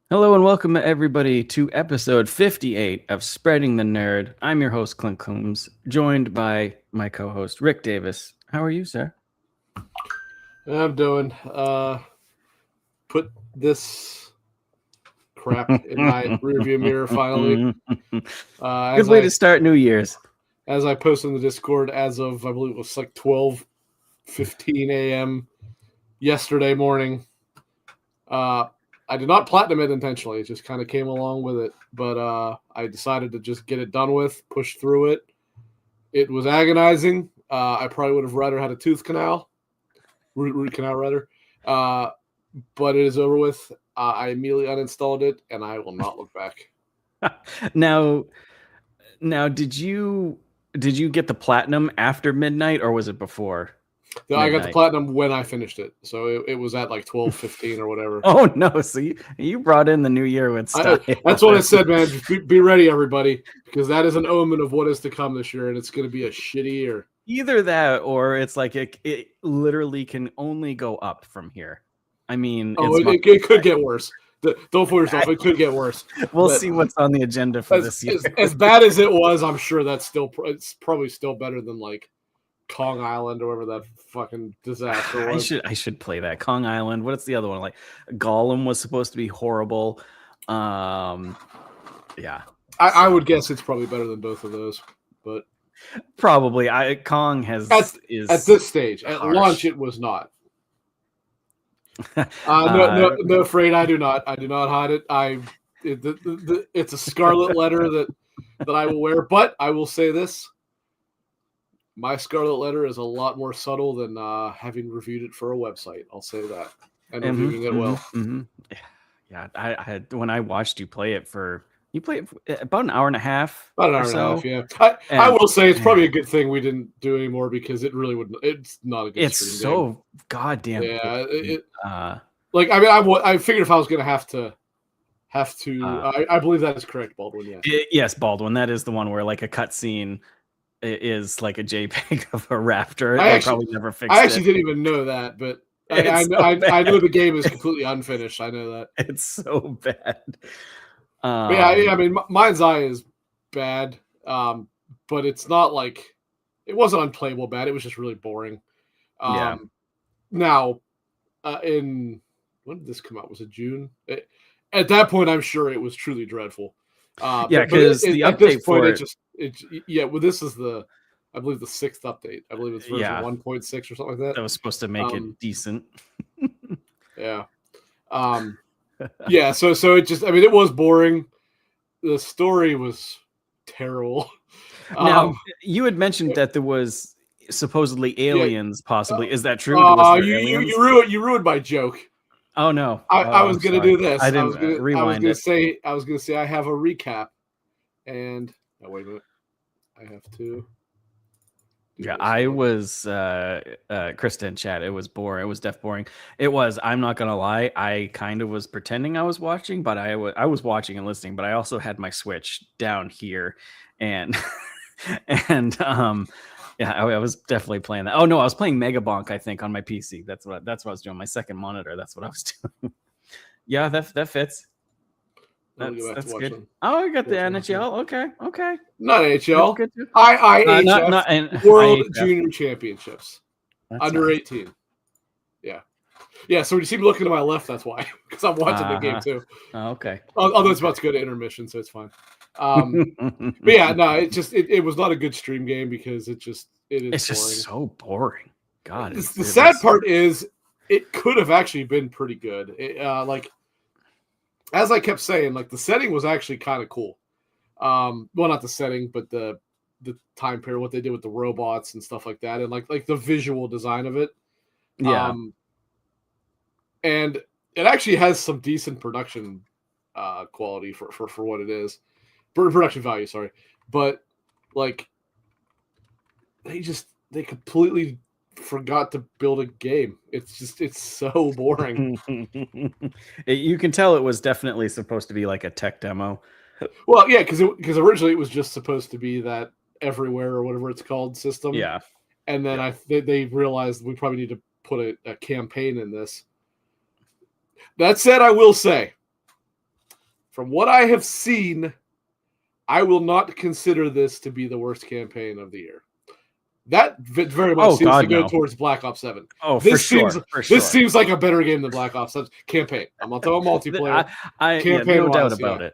Hello and welcome everybody to episode 58 of Spreading the Nerd. I'm your host Clint Coombs, joined by my co-host Rick Davis. How are you, sir? I'm doing. Put this crap in my rearview mirror finally. Good way to start New Year's. As I posted in the Discord, as of I believe it was like 12:15 a.m. yesterday morning. I did not platinum it intentionally; it just kind of came along with it. But I decided to just get it done with, push through it. It was agonizing. I probably would have rather had a tooth canal, root canal rather. But it is over with. I immediately uninstalled it, and I will not look back. now, did you get the platinum after midnight or was it before? I got the platinum when I finished it, so it was at like 12:15 or whatever. Oh no! So you brought in the new year with style. That's what I said, man. Be ready, everybody, because that is an omen of what is to come this year, and it's going to be a shitty year. Either that, or it's like it literally can only go up from here. I mean, it could get worse. Don't fool yourself; it could get worse. We'll see what's on the agenda for this year. As bad as it was, I'm sure it's probably still better than like Kong Island or whatever that fucking disaster was. I should play that Kong Island. What's the other one? Like Gollum was supposed to be horrible. Yeah. I would guess it's probably better than both of those, but probably Kong has is at this stage harsh. At launch it was not. No, afraid I do not hide it. It's a scarlet letter that I will wear, but I will say this. My scarlet letter is a lot more subtle than having reviewed it for a website. I'll say that, and reviewing it well. Yeah, I had when I watched you play it you played it about an hour and a half. About an hour and a half, yeah. I will say it's probably a good thing we didn't do anymore because it really would. It's not a good. It's so game. Goddamn. Yeah. Like I mean, I figured if I was going to have to. I believe that is correct, Baldwin. Yeah. Yes, Baldwin. That is the one where like a cutscene is like a JPEG of a raptor. I probably never fixed it. I actually didn't even know that, but I know the game is completely unfinished. I know that. It's so bad. Yeah, I mean, Mind's Eye is bad, but it's not like it wasn't unplayable bad. It was just really boring. Yeah. Now, when did this come out? Was it June? At that point, I'm sure it was truly dreadful. Yeah, because the update for it. Well, this is I believe the 6th update. I believe it's version 1.6 or something like that. That was supposed to make it decent. Yeah. Yeah. So it just, I mean, it was boring. The story was terrible. Now, you had mentioned that there was supposedly aliens, possibly. Is that true? You ruined my joke. Oh no! I was going to do this. I didn't rewind it. I was going to say I have a recap, and wait a minute. I have to. Yeah, I was Kristen chat. It was boring. It was deaf boring. It was. I'm not gonna lie. I kind of was pretending I was watching, but I was watching and listening. But I also had my Switch down here, and yeah, I was definitely playing that. Oh no, I was playing Megabonk, I think, on my PC. That's what I was doing. My second monitor. That's what I was doing. Yeah, that fits. That's good. Them. Oh, I got the NHL. Okay. Not NHL. IIHF World Junior Championships. That's under 18. Yeah. So when you see me looking to my left, that's why, because I'm watching the game too. Oh, okay. Although it's about to go to intermission, so it's fine. But yeah, no, it was not a good stream game because it's just so boring. God, the sad part is it could have actually been pretty good. Like as I kept saying, like the setting was actually kind of cool. Well, not the setting, but the time period, what they did with the robots and stuff like that, and like the visual design of it. Yeah. And it actually has some decent production quality for what it is. Production value, sorry. But like they completely forgot to build a game. It's so boring. You can tell it was definitely supposed to be like a tech demo. Well, yeah, because originally it was just supposed to be that everywhere or whatever it's called system. Yeah. And then they realized we probably need to put a campaign in this. That said, I will say from what I have seen, I will not consider this to be the worst campaign of the year. That very much seems to go towards Black Ops 7. Oh, this for sure. This seems like a better game than Black Ops 7 campaign. I'm not talking multiplayer. No doubt about it.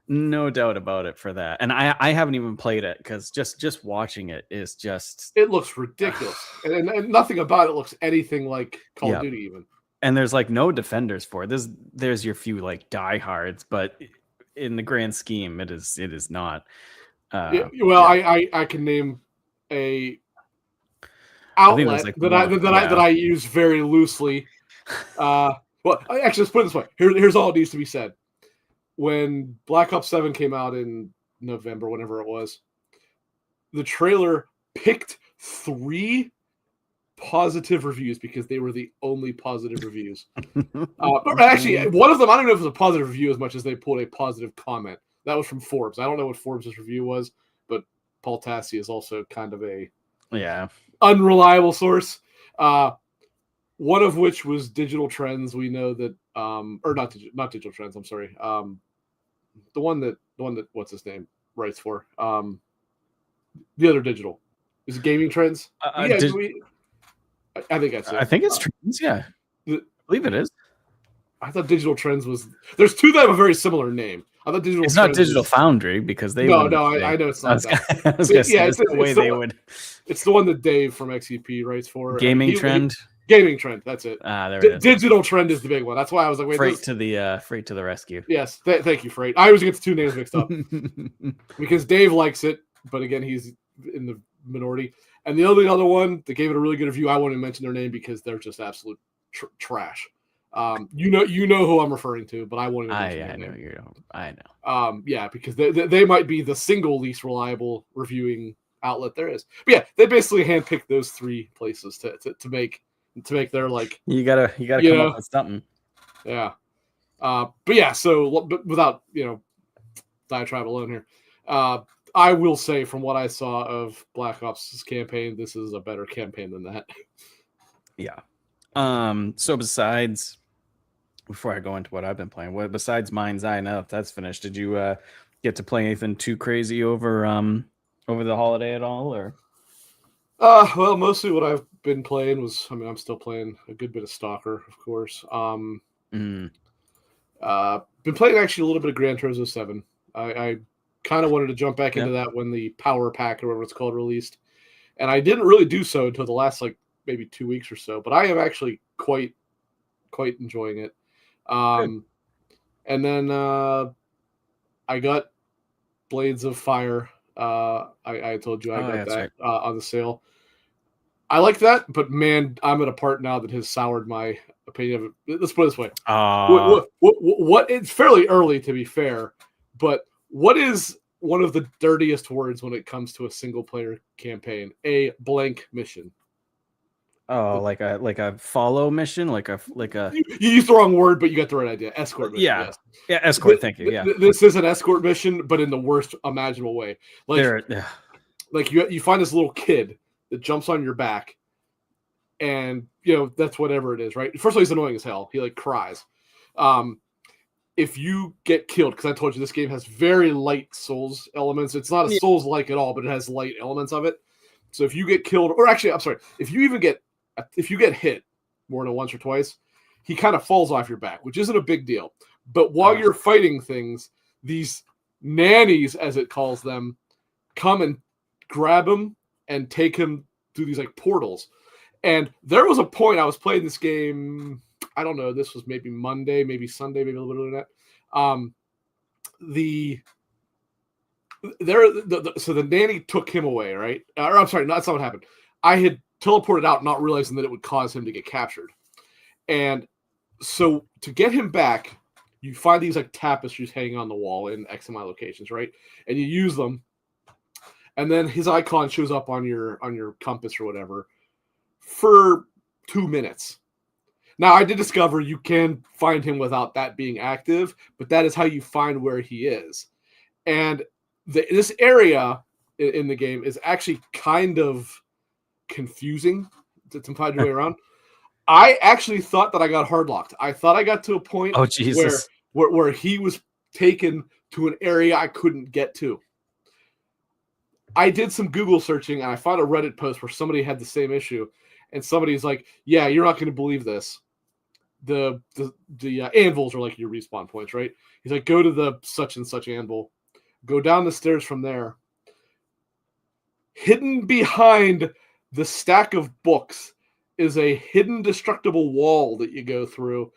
No doubt about it for that. And I haven't even played it because just watching it is just... It looks ridiculous. and nothing about it looks anything like Call of Duty even. And there's like no defenders for it. There's your few like diehards, but in the grand scheme, it is not. I can name a outlet that I use very loosely. Well, actually, let's put it this way. Here's all it needs to be said. When Black Ops 7 came out in November, whenever it was, the trailer picked 3 positive reviews because they were the only positive reviews. But actually, one of them, I don't know if it was a positive review as much as they pulled a positive comment. That was from Forbes. I don't know what Forbes' review was, but Paul Tassi is also kind of a unreliable source. One of which was Digital Trends. We know that, or not Digital Trends. I'm sorry. The one that what's his name writes for. The other Digital is it Gaming Trends. I think that's it. I think it's Trends. Yeah, I believe it is. I thought Digital Trends was. There's 2 that have a very similar name. I thought Digital. It's Trends not Digital Foundry because they. I know it's not that. It's the way they would. It's the one that Dave from XEP writes for. Gaming Trend. Gaming Trend. That's it. There it is. Digital Trend is the big one. That's why I was like, wait. Freight to the rescue. Yes, thank you, Freight. I always get the 2 names mixed up because Dave likes it, but again, he's in the minority. And the only other one that gave it a really good review, I won't even mention their name because they're just absolute trash. You know who I'm referring to, but I won't even mention their name. I know. Because they might be the single least reliable reviewing outlet there is. But yeah, they basically handpicked those 3 places to make their like. You gotta come up with something. Yeah. But yeah, but without diatribe alone here. I will say from what I saw of Black Ops' campaign, this is a better campaign than that. Yeah. So before I go into what I've been playing, besides Mind's Eye, now that's finished, did you get to play anything too crazy over the holiday at all, or? Well, mostly what I've been playing was, I'm still playing a good bit of Stalker, of course. Been playing actually a little bit of Gran Turismo 7. I kind of wanted to jump back into that when the Power Pack or whatever it's called released, and I didn't really do so until the last maybe 2 weeks or so. But I am actually quite enjoying it. And then I got Blades of Fire. I told you I got that on the sale. I like that, but man, I'm at a part now that has soured my opinion of it. Let's put it this way: what? It's fairly early, to be fair, but what is one of the dirtiest words when it comes to a single player campaign? A blank mission. Oh, like a follow mission, like a. You used the wrong word, but you got the right idea. Escort mission. Yeah, yes. Yeah, escort. Thank you. Yeah, this is an escort mission, but in the worst imaginable way. Like you find this little kid that jumps on your back, and that's whatever it is, right? First of all, he's annoying as hell. He cries. If you get killed, because I told you this game has very light Souls elements. It's not a Souls-like at all, but it has light elements of it. So if you get killed, or actually, I'm sorry, if you get hit more than once or twice, he kind of falls off your back, which isn't a big deal. But while you're fighting things, these nannies, as it calls them, come and grab him and take him through these portals. And there was a point I was playing this game, I don't know, this was maybe Monday, maybe Sunday, maybe a little bit earlier than that. So the nanny took him away, right? Or I'm sorry, that's not what happened. I had teleported out, not realizing that it would cause him to get captured. And so to get him back, you find these tapestries hanging on the wall in X and Y locations, right? And you use them, and then his icon shows up on your compass or whatever for 2 minutes. Now, I did discover you can find him without that being active, but that is how you find where he is. And this area in the game is actually kind of confusing to find your way around. I actually thought that I got hard locked. I thought I got to a point where he was taken to an area I couldn't get to. I did some Google searching and I found a Reddit post where somebody had the same issue, and somebody's like, "Yeah, you're not going to believe this. The anvils are like your respawn points, right?" He's like, "Go to the such and such anvil, go down the stairs from there. Hidden behind the stack of books is a hidden destructible wall that you go through.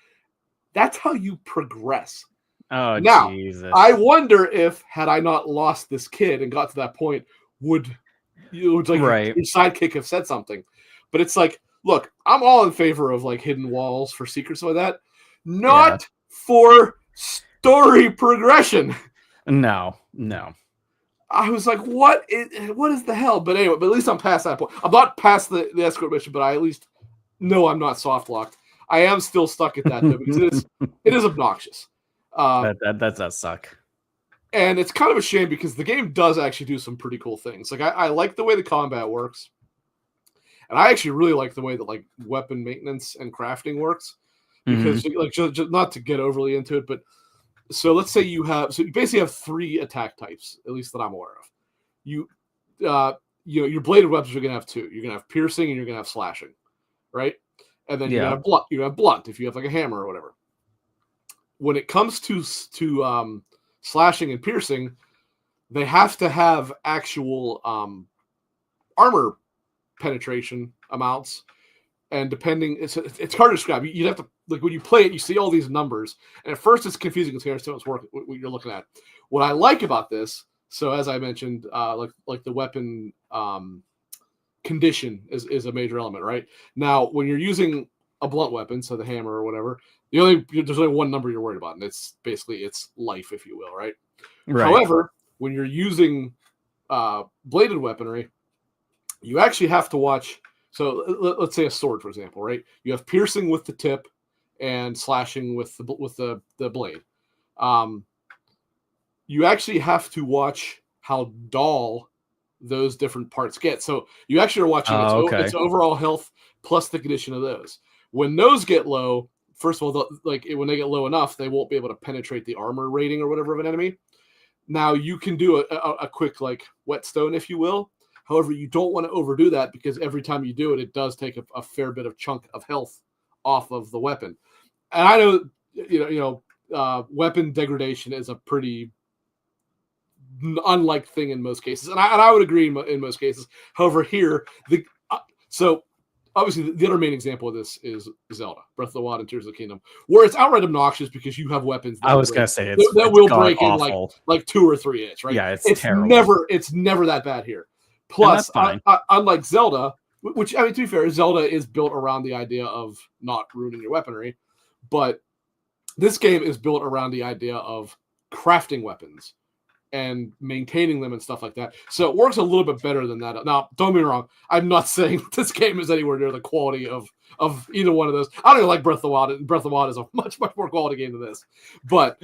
That's how you progress." Oh, Now, Jesus. I wonder if, had I not lost this kid and got to that point, would like Right. your sidekick have said something? But it's like, look, I'm all in favor of like hidden walls for secrets like that, not for story progression. No. I was like, what is the hell? But anyway, but at least I'm past that point. I'm not past the escort mission, but I at least know I'm not soft locked. I am still stuck at that though, because it is obnoxious. That does suck. And it's kind of a shame because the game does actually do some pretty cool things. Like I like the way the combat works, and I actually really like the way that like weapon maintenance and crafting works. Because like just not to get overly into it, but so let's say you basically have 3 attack types, at least that I'm aware of. You your bladed weapons are gonna have 2. You're gonna have piercing and you're gonna have slashing, right? And then you're gonna have blunt. You have blunt if you have like a hammer or whatever. When it comes to slashing and piercing, they have to have actual armor penetration amounts, and depending, it's hard to describe. You'd have to, like, when you play it, you see all these numbers, and at first it's confusing to understand what you're looking at. What I like about this, so as I mentioned, like the weapon condition is a major element, right? Now, when you're using a blunt weapon, so the hammer or whatever, there's only one number you're worried about, and it's basically its life, if you will, right? However, when you're using bladed weaponry, you actually have to watch. So let's say a sword, for example, right? You have piercing with the tip and slashing with the blade. You actually have to watch how dull those different parts get. So you actually are watching its overall health plus the condition of those. When those get low, first of all, when they get low enough, they won't be able to penetrate the armor rating or whatever of an enemy. Now you can do a quick like whetstone, if you will. However, you don't want to overdo that because every time you do it, it does take a fair bit of chunk of health off of the weapon. And I know, weapon degradation is a pretty unliked thing in most cases, and I would agree in most cases. However, here so obviously the other main example of this is Zelda Breath of the Wild and Tears of the Kingdom, where it's outright obnoxious because you have weapons that will break in like 2 or 3 hits, right? Yeah, it's terrible. It's never that bad here. Plus, unlike Zelda, which, I mean, to be fair, Zelda is built around the idea of not ruining your weaponry, but this game is built around the idea of crafting weapons and maintaining them and stuff like that. So it works a little bit better than that. Now, don't get me wrong. I'm not saying this game is anywhere near the quality of either one of those. I don't even like Breath of the Wild. Breath of the Wild is a much, much more quality game than this. But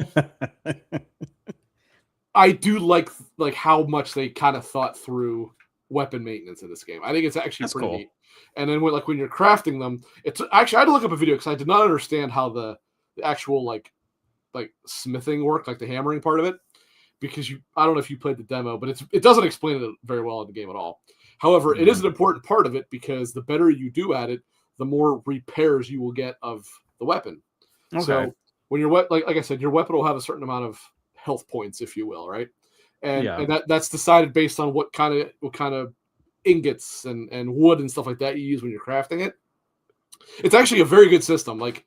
I do like how much they kind of thought through weapon maintenance in this game. I think it's actually pretty neat. And then when you're crafting them, it's actually, I had to look up a video because I did not understand how the actual like smithing worked, like the hammering part of it. Because I don't know if you played the demo, but it doesn't explain it very well in the game at all. However, it is an important part of it because the better you do at it, the more repairs you will get of the weapon. Okay. So when you're like I said, your weapon will have a certain amount of health points, if you will, right? And that's decided based on what kind of ingots and wood and stuff like that you use when you're crafting it. It's actually a very good system. Like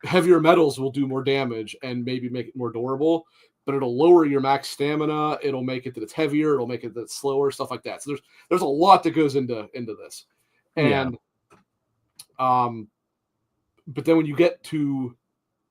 heavier metals will do more damage and maybe make it more durable, but it'll lower your max stamina. It'll make it that it's heavier. It'll make it that it's slower, stuff like that. So there's a lot that goes into this. And but then when you get to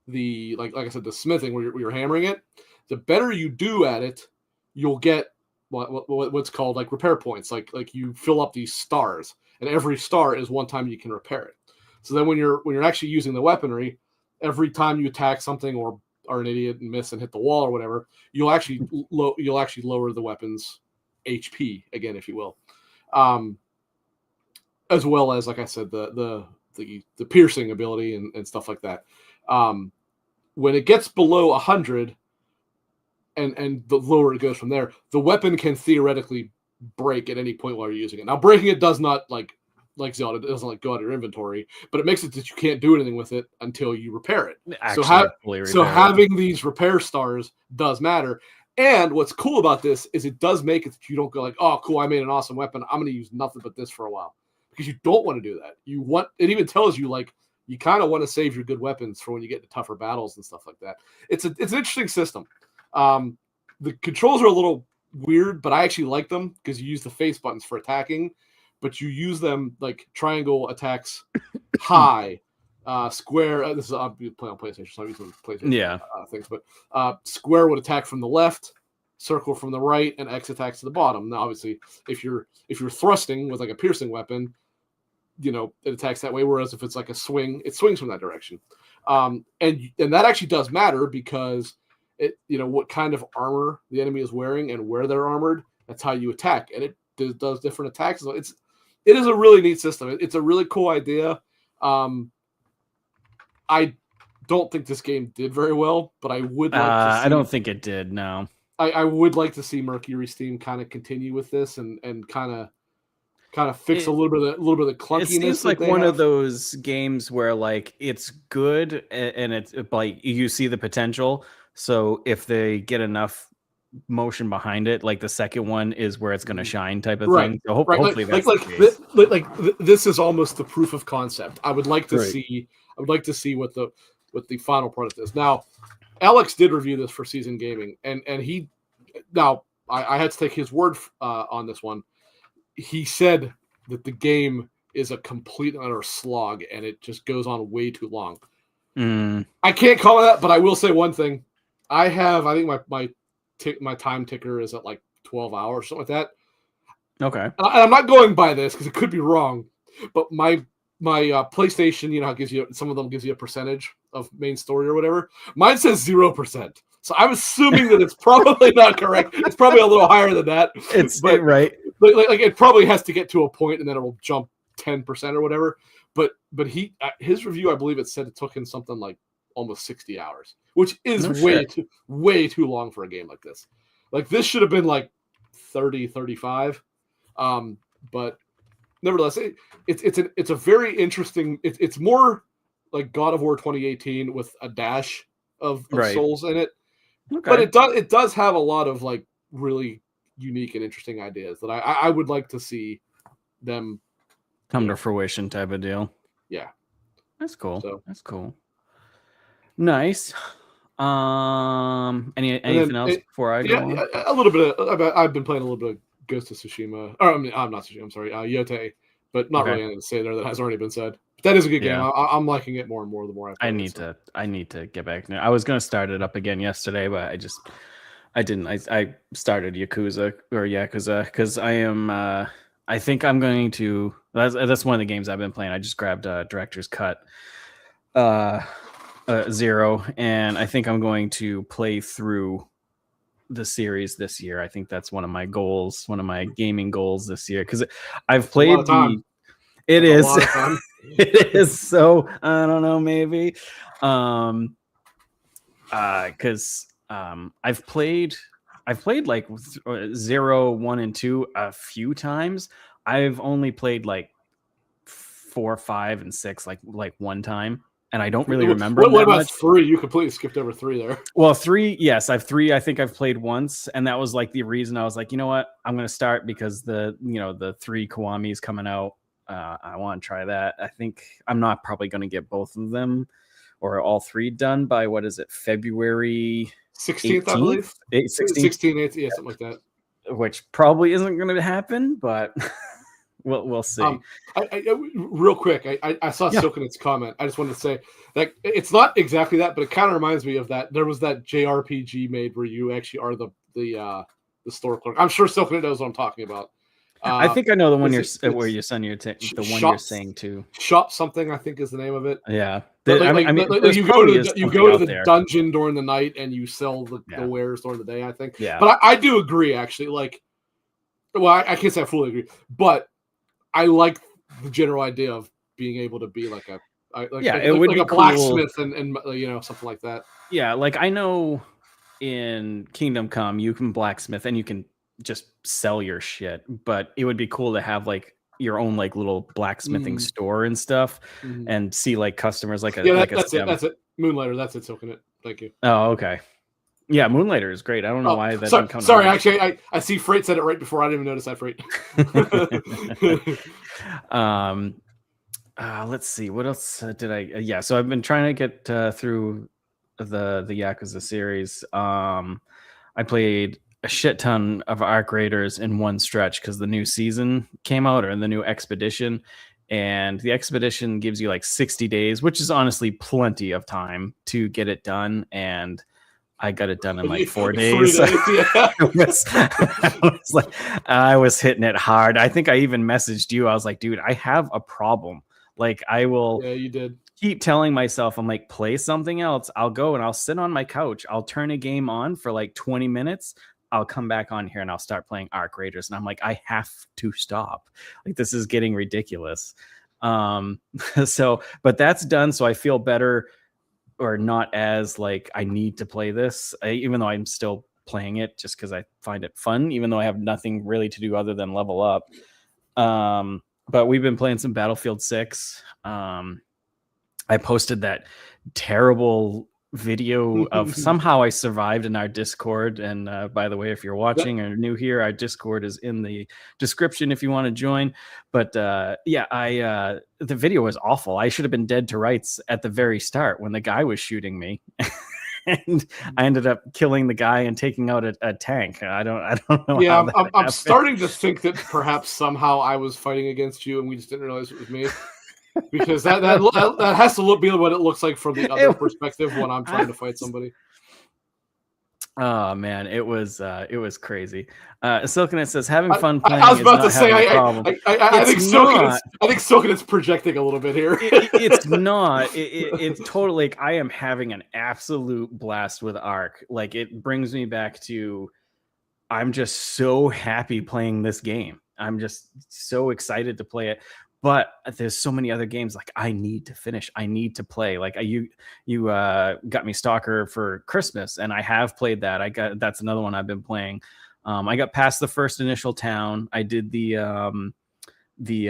the like I said, the smithing where you're hammering it, the better you do at it, you'll get what's called like repair points. Like you fill up these stars, and every star is one time you can repair it. So then when you're actually using the weaponry, every time you attack something or are an idiot and miss and hit the wall or whatever, you'll actually lower the weapon's HP again, if you will, as well as, like I said, the piercing ability and stuff like that. when it gets below 100, and the lower it goes from there, the weapon can theoretically break at any point while you're using it. Now, breaking it does not like Zelda, it doesn't like go out of your inventory, but it makes it that you can't do anything with it until you repair it. So having these repair stars does matter. And what's cool about this is it does make it that you don't go like, oh, cool, I made an awesome weapon, I'm going to use nothing but this for a while, because you don't want to do that. It even tells you like you kind of want to save your good weapons for when you get into tougher battles and stuff like that. It's an interesting system. The controls are a little weird, but I actually like them because you use the face buttons for attacking, but you use them like triangle attacks high, square. This is I'll be playing on PlayStation, so I'm using PlayStation things. But square would attack from the left, circle from the right, and X attacks to the bottom. Now, obviously, if you're thrusting with like a piercing weapon, it attacks that way. Whereas if it's like a swing, it swings from that direction. And that actually does matter because what kind of armor the enemy is wearing and where they're armored. That's how you attack, and it does different attacks. So it is a really neat system. It's a really cool idea. I don't think this game did very well, but I would like to see, I don't think it did, no. I would like to see Mercury Steam kind of continue with this and kind of fix a little bit of the clunkiness. It seems like one of those games where like it's good and it's like you see the potential. So if they get enough motion behind it, like the second one is where it's going to shine type of thing. So hopefully that's the case. This is almost the proof of concept. I would like to see. I would like to see what the final product is. Now, Alex did review this for Season Gaming, and he I had to take his word on this one. He said that the game is a complete and utter slog, and it just goes on way too long. I can't call it that, but I will say one thing. I think my time ticker is at like 12 hours, something like that. Okay. And I'm not going by this because it could be wrong, but my PlayStation, how it gives you, some of them gives you a percentage of main story or whatever. Mine says 0%. So I'm assuming that it's probably not correct. It's probably a little higher than that. Right. Like it probably has to get to a point and then it will jump 10% or whatever. But his review, I believe it said it took him something like almost 60 hours, which is way too long for a game like this. Like this should have been like 30, 35. But nevertheless, it's a very interesting. It's more like God of War 2018 with a dash of Souls in it. Okay. But it does have a lot of like really unique and interesting ideas that I would like to see them come to fruition type of deal. Yeah, that's cool. That's cool. Nice. Anything else before I go on? A little bit of, I've been playing a little bit of Ghost of Tsushima. Or I'm not Tsushima. I'm sorry, Yote. But not really anything to say there that has already been said. But that is a good game. I'm liking it more and more the more I play it. I need to get back. I was going to start it up again yesterday, but I didn't. I started Yakuza because I am. I think I'm going to. That's one of the games I've been playing. I just grabbed Director's Cut 0, and I think I'm going to play through the series this year. I think that's one of my goals, one of my gaming goals this year, because I've played it is it is so I don't know, maybe because I've played like 0, 1, and 2 a few times. I've only played like 4, 5, and 6 like one time. And I don't really remember. What about 3? You completely skipped over 3 there. Well, 3, yes, I have 3. I think I've played once, and that was like the reason I was like, you know what, I'm going to start because the 3 Kiwami is coming out. I want to try that. I think I'm not probably going to get both of them or all 3 done by February 16th, 18th? I believe. 16, 18, yeah, something like that. Which probably isn't going to happen, but. We'll see. Real quick, I saw Silkenit's comment. I just wanted to say that it's not exactly that, but it kind of reminds me of that. There was that JRPG made where you actually are the store clerk. I'm sure Silkenit knows what I'm talking about. I think I know the one where you send your the one you're saying too. Shop something, I think, is the name of it. Yeah, you go to the dungeon during the night and you sell the wares during the day. I think. Yeah, but I do agree actually. Like, well, I can't say I fully agree, but I like the general idea of being able to be like a it would be a cool. blacksmith and something like that. Yeah, like I know in Kingdom Come you can blacksmith and you can just sell your shit, but it would be cool to have like your own like little blacksmithing store and stuff, and see like customers like that's it. Moonlighter, that's it. Soaking it. Thank you. Oh, okay. Yeah, Moonlighter is great. I don't know why that didn't come. Sorry, actually, I see Freight said it right before. I didn't even notice that, Freight. Let's see. What else did I? So I've been trying to get through the Yakuza series. I played a shit ton of Arc Raiders in one stretch because the new season came out, or the new Expedition, and the Expedition gives you like 60 days, which is honestly plenty of time to get it done. And I got it done in like 4 days. I was hitting it hard. I think I even messaged you. I was like, dude, I have a problem. Like I will you did. Keep telling myself, I'm like, play something else. I'll go and I'll sit on my couch. I'll turn a game on for like 20 minutes. I'll come back on here and I'll start playing Arc Raiders. And I'm like, I have to stop. Like, this is getting ridiculous. But that's done. So I feel better, or not as like I need to play this, even though I'm still playing it just because I find it fun, even though I have nothing really to do other than level up. But we've been playing some Battlefield 6. I posted that terrible video of somehow I survived in our Discord. And by the way, if you're watching or new here, our Discord is in the description if you want to join. But the video was awful. I should have been dead to rights at the very start when the guy was shooting me. And I ended up killing the guy and taking out a tank. I don't know. Yeah, I'm starting to think that perhaps somehow I was fighting against you and we just didn't realize it was me. Because that has to be what it looks like from the other perspective when I'm trying to fight somebody. Oh man, it was crazy. Silkenet says having fun playing. I was about to say, I think Silkenet's is projecting a little bit here. It's not. It's totally like I am having an absolute blast with Arc. Like it brings me back to, I'm just so happy playing this game. I'm just so excited to play it. But there's so many other games like I need to finish. I need to play. Like you got me Stalker for Christmas, and I have played that. That's another one I've been playing. I got past the first initial town. I did all the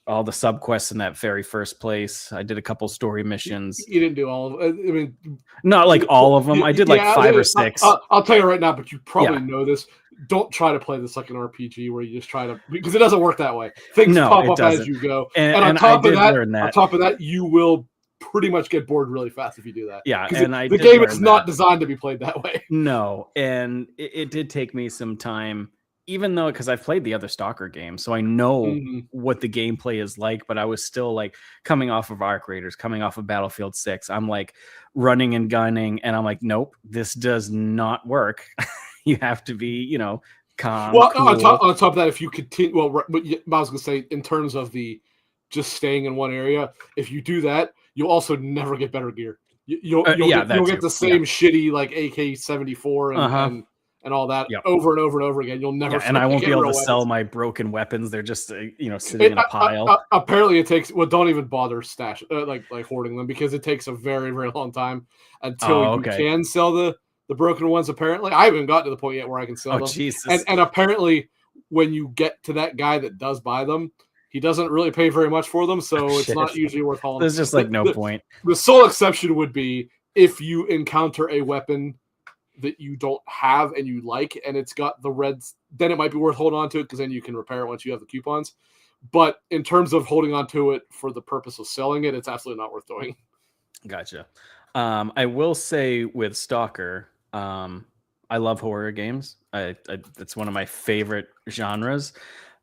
subquests in that very first place. I did a couple story missions. You didn't do all of it. I mean, not like all of them. I did like 5 or 6. I'll tell you right now, but you probably know this. Don't try to play this like an RPG where you just try to, because it doesn't work that way. Things pop up as you go. And on top of that, you will pretty much get bored really fast if you do that. Yeah, and the game is not designed to be played that way. No, and it did take me some time, even though, because I've played the other Stalker games, so I know what the gameplay is like, but I was still like coming off of Arc Raiders, coming off of Battlefield 6. I'm like running and gunning, and I'm like, nope, this does not work. You have to be, calm. Well, cool. on top of that, if you continue, I was going to say, in terms of the just staying in one area, if you do that, you'll also never get better gear. You'll get the same shitty like AK-74 and all that over and over and over again. You'll never. And I won't be able to sell my broken weapons. They're just sitting in a pile. Apparently, it takes. Well, don't even bother like hoarding them, because it takes a very, very long time until you can sell the broken ones. Apparently, I haven't gotten to the point yet where I can sell them. Jesus. And apparently, when you get to that guy that does buy them, he doesn't really pay very much for them, so it's not usually worth hauling. There's just like no point. The sole exception would be if you encounter a weapon that you don't have and you like, and it's got the reds, then it might be worth holding on to it, because then you can repair it once you have the coupons. But in terms of holding on to it for the purpose of selling it, it's absolutely not worth doing. Gotcha. I will say with Stalker, I love horror games. It's one of my favorite genres.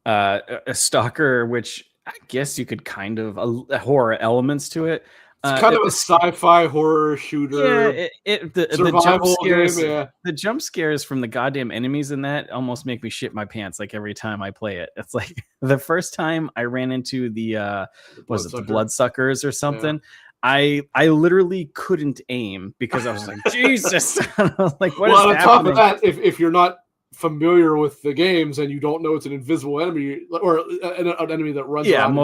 A Stalker, which I guess you could kind of horror elements to it. It's kind of a sci-fi horror shooter. The jump scares, the jump scares from the goddamn enemies in that almost make me shit my pants like every time I play it. It's like the first time I ran into the bloodsuckers or something. Yeah. I literally couldn't aim because I was like, Jesus. I was like, what is happening? On top of that, if you're not familiar with the games and you don't know it's an invisible enemy or an enemy that runs around,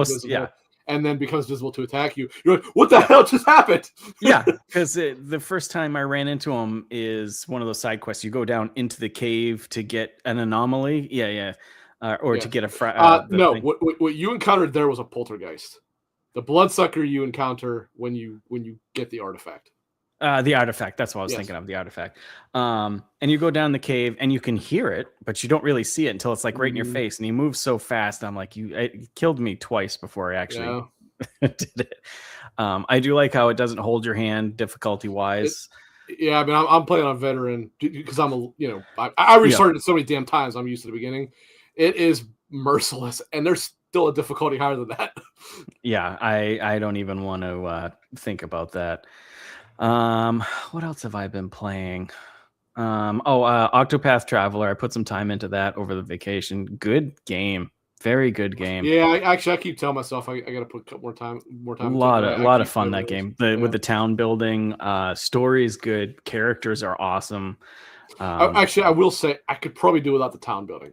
and then becomes visible to attack you. You're like, what the hell just happened? Yeah, because the first time I ran into him is one of those side quests. You go down into the cave to get an anomaly. Yeah. Or to get a no, thing. what you encountered there was a poltergeist. The bloodsucker you encounter when you get the artifact. The artifact. That's what I was thinking of. The artifact. And you go down the cave and you can hear it, but you don't really see it until it's like right in your face. And he moves so fast. I'm like, it killed me twice before I actually did it. I do like how it doesn't hold your hand difficulty wise. Yeah, I mean, I'm playing on veteran because I restarted it so many damn times. I'm used to the beginning. It is merciless, and there's still a difficulty higher than that. Yeah, I don't even want to think about that. What else have I been playing? Octopath Traveler. I put some time into that over the vacation. Good game. Very good game. Yeah, I keep telling myself I got to put a couple more time. A lot of fun that game. With the town building, story is good. Characters are awesome. I will say I could probably do without the town building.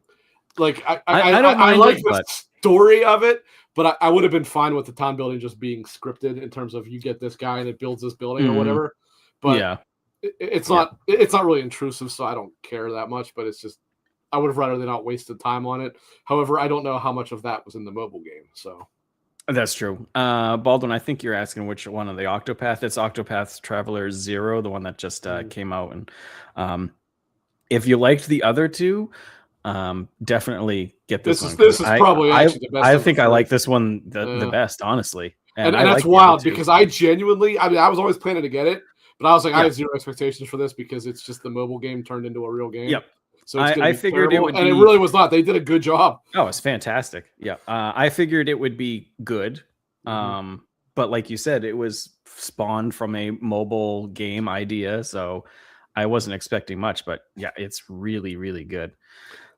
Like I don't mind like it, the story of it, but I would have been fine with the town building just being scripted in terms of you get this guy and it builds this building or whatever. But it's not really intrusive, so I don't care that much. But it's just I would have rather they not wasted time on it. However, I don't know how much of that was in the mobile game. So that's true. Baldwin, I think you're asking which one of the Octopath. It's Octopath Traveler 0, the one that just came out. And if you liked the other two, definitely get this one. This is probably actually the best. I think I like this one the best, honestly. And that's wild because I genuinely, I was always planning to get it, but I was like, I have zero expectations for this because it's just the mobile game turned into a real game. Yep. So it's I figured terrible, it would and it really was not. They did a good job. Oh, it's fantastic. Yeah. I figured it would be good. But like you said, it was spawned from a mobile game idea. So I wasn't expecting much, but yeah, it's really, really good.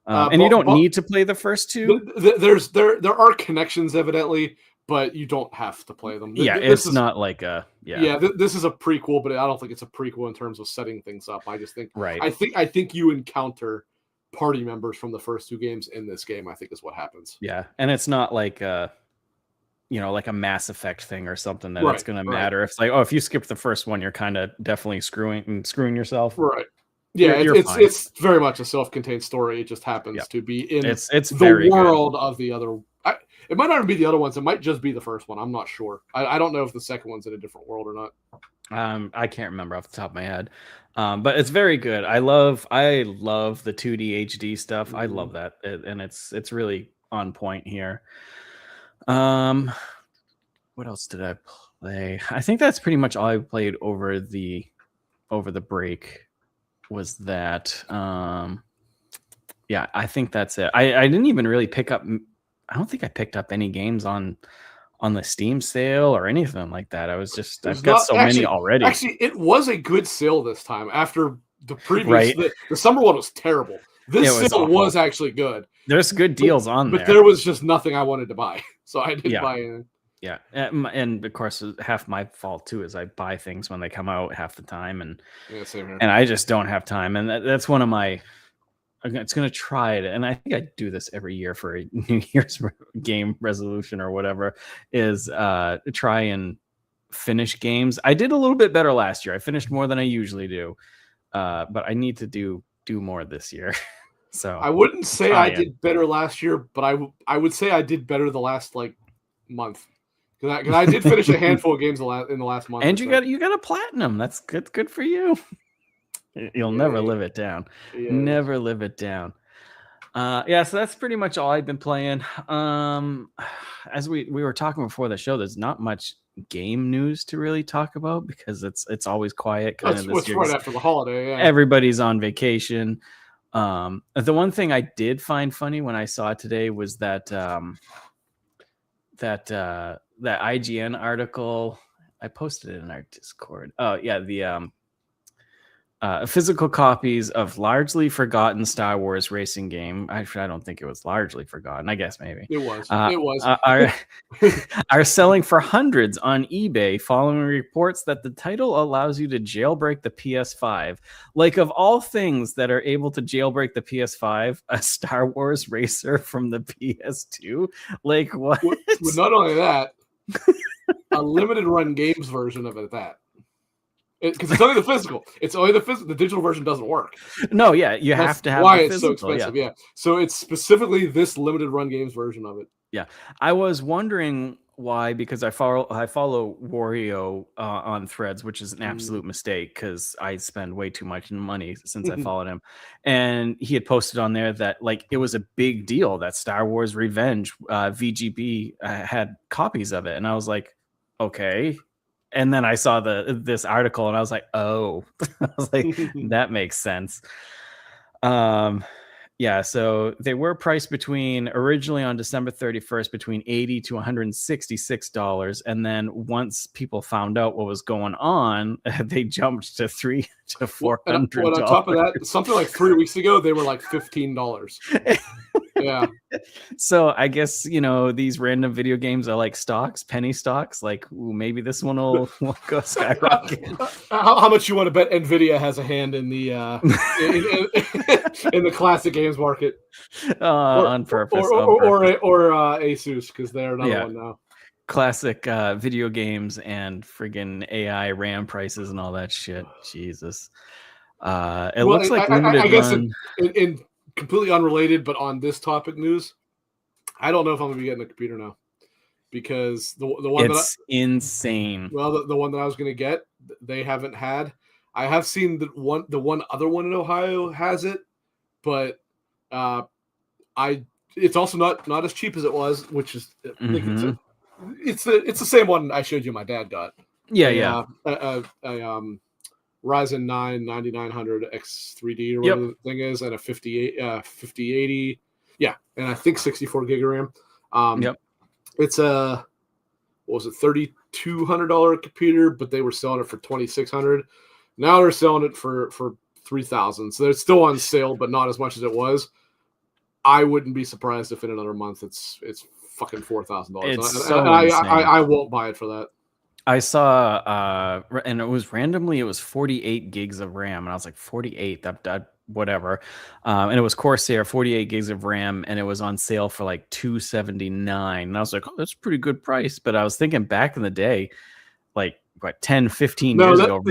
And you don't need to play the first two. There are connections evidently, but you don't have to play them. It's not like a this is a prequel, but I don't think it's a prequel in terms of setting things up. I just think I think you encounter party members from the first two games in this game. I think is what happens. Yeah, and it's not like like a Mass Effect thing or something that it's going to matter. It's like, if you skip the first one, you're kind of definitely screwing yourself. Right. Yeah, it's very much a self-contained story. It just happens to be in it's the world of the other. It might not even be the other ones. It might just be the first one. I'm not sure. I don't know if the second one's in a different world or not. I can't remember off the top of my head. But it's very good. I love the 2D HD stuff. I love that, and it's really on point here. What else did I play? I think that's pretty much all I played over the break. Was that I think that's it. I didn't even really pick up. I don't think I picked up any games on the Steam sale or anything like that. I've got so many already. Actually, it was a good sale this time after the previous. The summer one was terrible. This sale was actually good. There's good deals on there. But there was just nothing I wanted to buy. So I didn't buy anything. Yeah. And of course, half my fault too is I buy things when they come out half the time. And same here. And I just don't have time. And that's one of my... It's going to try it. And I think I do this every year for a New Year's game resolution or whatever, is try and finish games. I did a little bit better last year. I finished more than I usually do. But I need to do more this year. So I wouldn't say I did better last year, but I would say I did better the last month. Because I did finish a handful of games in the last month. And you got a platinum. That's good for you. You'll never live it down. Yeah. Never live it down. So that's pretty much all I've been playing. As we were talking before the show, there's not much game news to really talk about because it's always quiet. That's right after the holiday. Yeah. Everybody's on vacation. The one thing I did find funny when I saw it today was that that IGN article. I posted it in our Discord. Oh yeah, the physical copies of largely forgotten Star Wars racing game. Actually, I don't think it was largely forgotten. I guess maybe it was. Are selling for hundreds on eBay following reports that the title allows you to jailbreak the PS5. Like, of all things that are able to jailbreak the PS5, a Star Wars racer from the PS2. Like, what? But not only that, A limited run games version of it at that. Because it's only the physical. It's only the physical. The digital version doesn't work. No, yeah, you That's have to have why the it's so physical, expensive. Yeah. So it's specifically this limited run games version of it. Yeah, I was wondering why, because I follow Wario on Threads, which is an absolute mistake because I spend way too much money since I followed him, and he had posted on there that like it was a big deal that Star Wars Revenge VGB had copies of it, and I was like, okay. And then I saw this article, and I was like, oh, I was like, that makes sense. Yeah, so they were priced originally on December 31st between $80 to $166, and then once people found out what was going on, they jumped to $300 to $400. Well, on top of that, something like 3 weeks ago, they were like $15. Yeah. So I guess these random video games are like stocks, penny stocks. Like, ooh, maybe this one will go skyrocket. How much you want to bet Nvidia has a hand in the in the classic games market? On purpose, or Asus, because they're another one now. Classic video games and friggin' AI RAM prices and all that shit. Jesus. It looks like limited I guess run. In completely unrelated, but on this topic news, I don't know if I'm gonna be getting a computer now, because the one it's insane. Well, the one that I was gonna get, they haven't had. I have seen the one other one in Ohio has it, but it's also not as cheap as it was, which is it's the same one I showed you my dad got. Yeah. Ryzen 9 9900 X3D or whatever the thing is, and a 5080. Yeah, and I think 64 gig of RAM. It's a $3,200 computer, but they were selling it for $2,600. Now they're selling it for $3,000. So it's still on sale, but not as much as it was. I wouldn't be surprised if in another month it's fucking $4,000. I won't buy it for that. I saw, and it was 48 gigs of RAM, and I was like, 48, that whatever. And it was Corsair, 48 gigs of RAM, and it was on sale for like $279. And I was like, oh, that's a pretty good price. But I was thinking back in the day, like what 10, 15 years ago,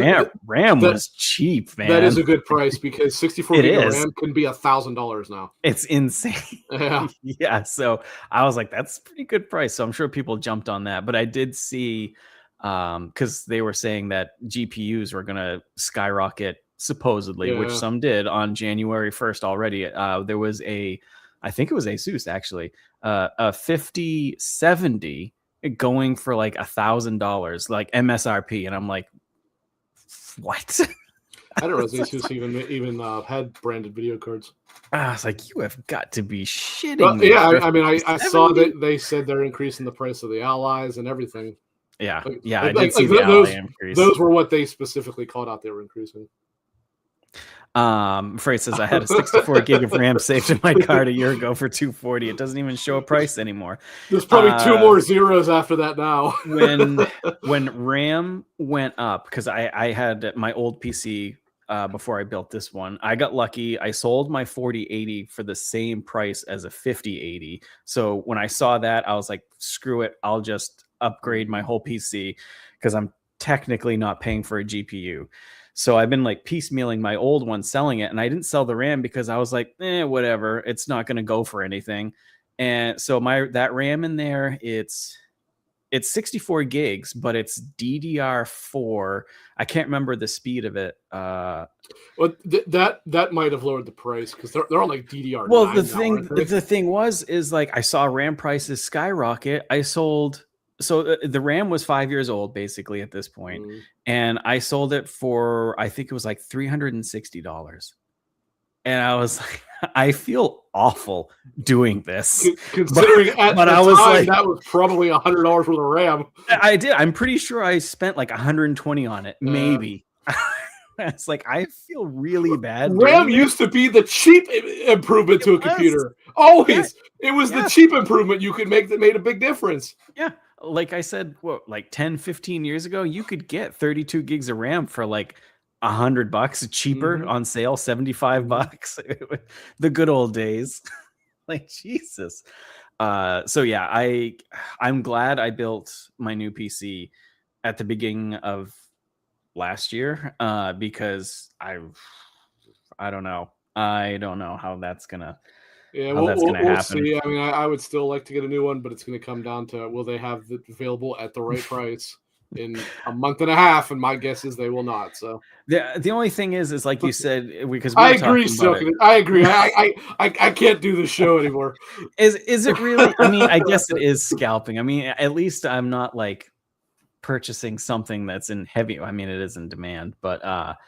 RAM was cheap, man. That is a good price, because 64 gig of RAM can be $1,000 now. It's insane. Yeah. So I was like, that's a pretty good price. So I'm sure people jumped on that. But I did see, because they were saying that GPUs were going to skyrocket, supposedly, which some did on January 1st already. There was I think it was Asus actually, a 5070 going for like $1,000, like MSRP, and I'm like, what? I don't know if Asus even had branded video cards. I was like, you have got to be shitting me. Yeah, I mean, I saw that they said they're increasing the price of the allies and everything. Yeah, I did see the ally increase. Those were what they specifically called out they were increasing. Frey says, I had a 64 gig of RAM saved in my card a year ago for $240. It doesn't even show a price anymore. There's probably two more zeros after that now. when RAM went up, because I had my old PC before I built this one, I got lucky. I sold my 4080 for the same price as a 5080. So when I saw that, I was like, screw it. I'll just upgrade my whole PC, because I'm technically not paying for a GPU. So I've been like piecemealing my old one, selling it, and I didn't sell the RAM because I was like, whatever, it's not going to go for anything. And so that RAM in there, it's 64 gigs, but it's DDR4. I can't remember the speed of it. Well, that might have lowered the price, because they're on like DDR9. Well, the thing is like, I saw RAM prices skyrocket. I sold. So the RAM was 5 years old, basically, at this point. And I sold it for, I think it was like $360. And I was like, I feel awful doing this. Considering at the time, that was probably $100 worth of RAM. I did. I'm pretty sure I spent like 120 on it, maybe. It's like, I feel really bad. RAM used to be the cheap improvement to a computer. Always. Yeah. It was the cheap improvement you could make that made a big difference. Yeah. Like I said, like 10, 15 years ago, you could get 32 gigs of RAM for like $100 cheaper on sale, $75. The good old days. Like Jesus. So yeah, I'm glad I built my new PC at the beginning of last year, because I don't know. I don't know how that's gonna Yeah, we'll happen. see. I mean, I would still like to get a new one, but it's going to come down to will they have it available at the right price in a month and a half? And my guess is they will not. So The only thing is like you said, because we I were agree, talking about it. Silken. I agree. I can't do this show anymore. Is it really? I mean, I guess it is scalping. I mean, at least I'm not like purchasing something that's in heavy. I mean, it is in demand, but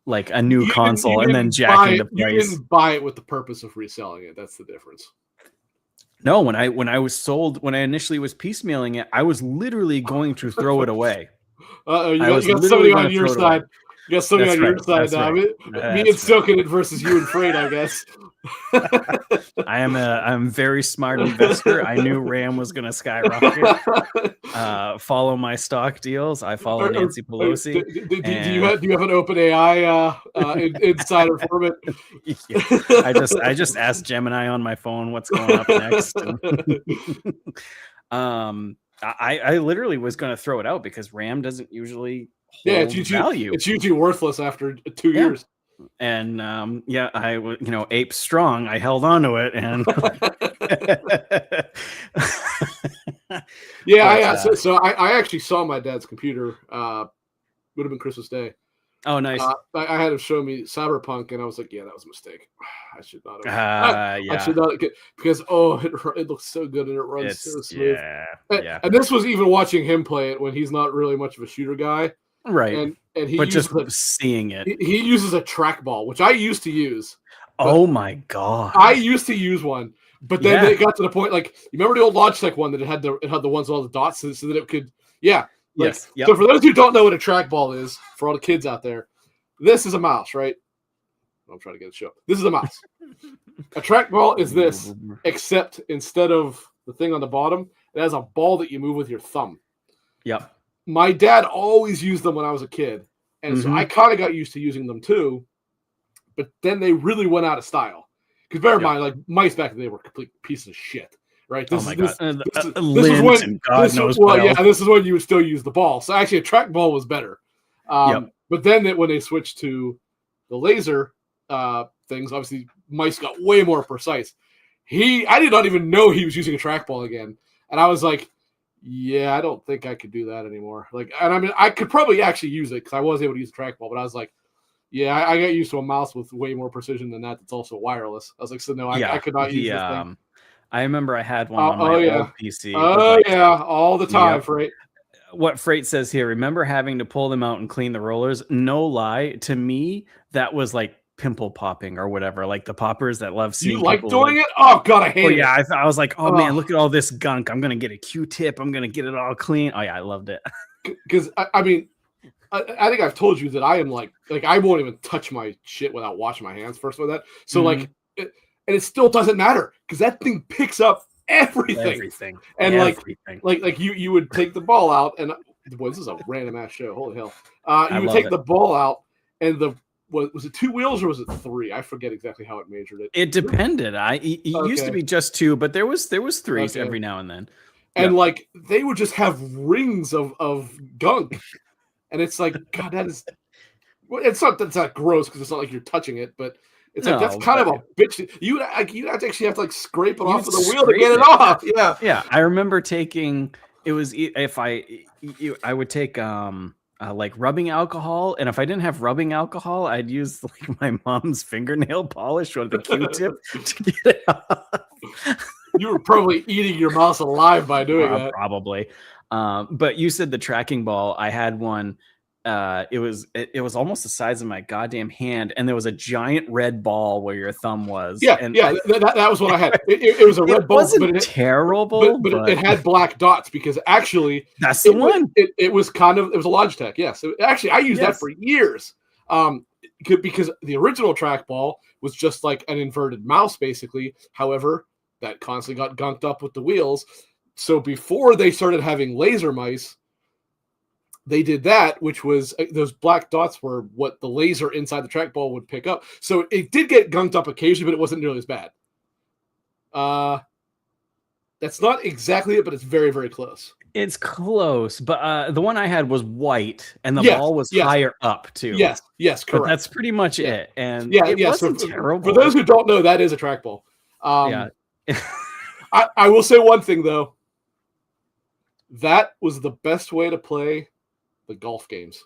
like a new console and then jacking the You price. didn't buy it with the purpose of reselling it. That's the difference. No, when I initially was piecemealing it, I was literally going to throw it away. You got somebody on your side. You got somebody on your side now. Right. Me and Silken it versus you and Freight, I guess. I'm a very smart investor. I knew RAM was going to skyrocket. Follow my stock deals. I follow Nancy Pelosi. Do you have an OpenAI insider from it? Yeah. I just asked Gemini on my phone what's going up next. I literally was going to throw it out because RAM doesn't usually hold value. It's usually worthless after 2 years. And ape strong. I held on to it, and So I actually saw my dad's computer. Would have been Christmas Day. Oh, nice. I had him show me Cyberpunk, and I was like, "Yeah, that was a mistake. I should not have. I should not because it looks so good and it runs so smooth. Yeah. And this was even watching him play it when he's not really much of a shooter guy, right? And he just seeing it, he uses a trackball, which I used to use. Oh my god! I used to use one, but then it got to the point like you remember the old Logitech one that it had the ones with all the dots so that it could yes. Yep. So for those who don't know what a trackball is, for all the kids out there, this is a mouse, right? I'm trying to get it show. This is a mouse. A trackball is this, except instead of the thing on the bottom, it has a ball that you move with your thumb. Yep. My dad always used them when I was a kid, and so I kind of got used to using them too. But then they really went out of style. Because bear in mind, like mice back then, they were a complete piece of shit, right? This is when you would still use the ball. So actually, a trackball was better. But then when they switched to the laser things, obviously mice got way more precise. I did not even know he was using a trackball again, and I was like, yeah, I don't think I could do that anymore. Like, and I mean, I could probably actually use it because I was able to use a trackball, but I was like, yeah, I got used to a mouse with way more precision than that. That's also wireless. I was like, so no, I could not use this thing. I remember I had one on my old PC. Oh yeah, all the time, Freight. What Freight says here, remember having to pull them out and clean the rollers? No lie, to me, that was like pimple popping or whatever, like the poppers that love seeing. You like doing it? Oh god, I hate it. Yeah, I was like, oh man, look at all this gunk. I'm gonna get a Q-tip. I'm gonna get it all clean. Oh yeah, I loved it. Because I mean, I think I've told you that I am like I won't even touch my shit without washing my hands first with that. So and it still doesn't matter because that thing picks up everything. And like you would take the ball out, and boy, this is a random ass show. Holy hell! You would take the ball out, and was it 2 wheels or was it 3? I forget exactly how it measured it. It depended. It used to be just 2, but there was 3s every now and then. And like they would just have rings of gunk, and it's like, God, that is. It's not gross because it's not like you're touching it, but it's like that's kind of a bitch. You actually have to like scrape it off of the wheel to get it off. Yeah. I remember taking. It was if I would take like rubbing alcohol, and if I didn't have rubbing alcohol, I'd use like my mom's fingernail polish or the Q-tip to get it off. You were probably eating your mouse alive by doing that. Probably. But you said the tracking ball. I had one. It was almost the size of my goddamn hand, and there was a giant red ball where your thumb was. That was what I had. It was a red ball, but it terrible. But it had black dots because actually that's the one. It was a Logitech. Yes, actually I used that for years. Because the original trackball was just like an inverted mouse, basically. However, that constantly got gunked up with the wheels. So before they started having laser mice, they did that, which was those black dots were what the laser inside the trackball would pick up. So it did get gunked up occasionally, but it wasn't nearly as bad. That's not exactly it, but it's very, very close. It's close, but the one I had was white, and the Yes, ball was yes. higher up too. Yes, but correct. that's pretty much Yeah. it. And Yeah, it yeah. wasn't So terrible. for those who don't know, that is a trackball. Yeah. I will say one thing though. That was the best way to play the golf games.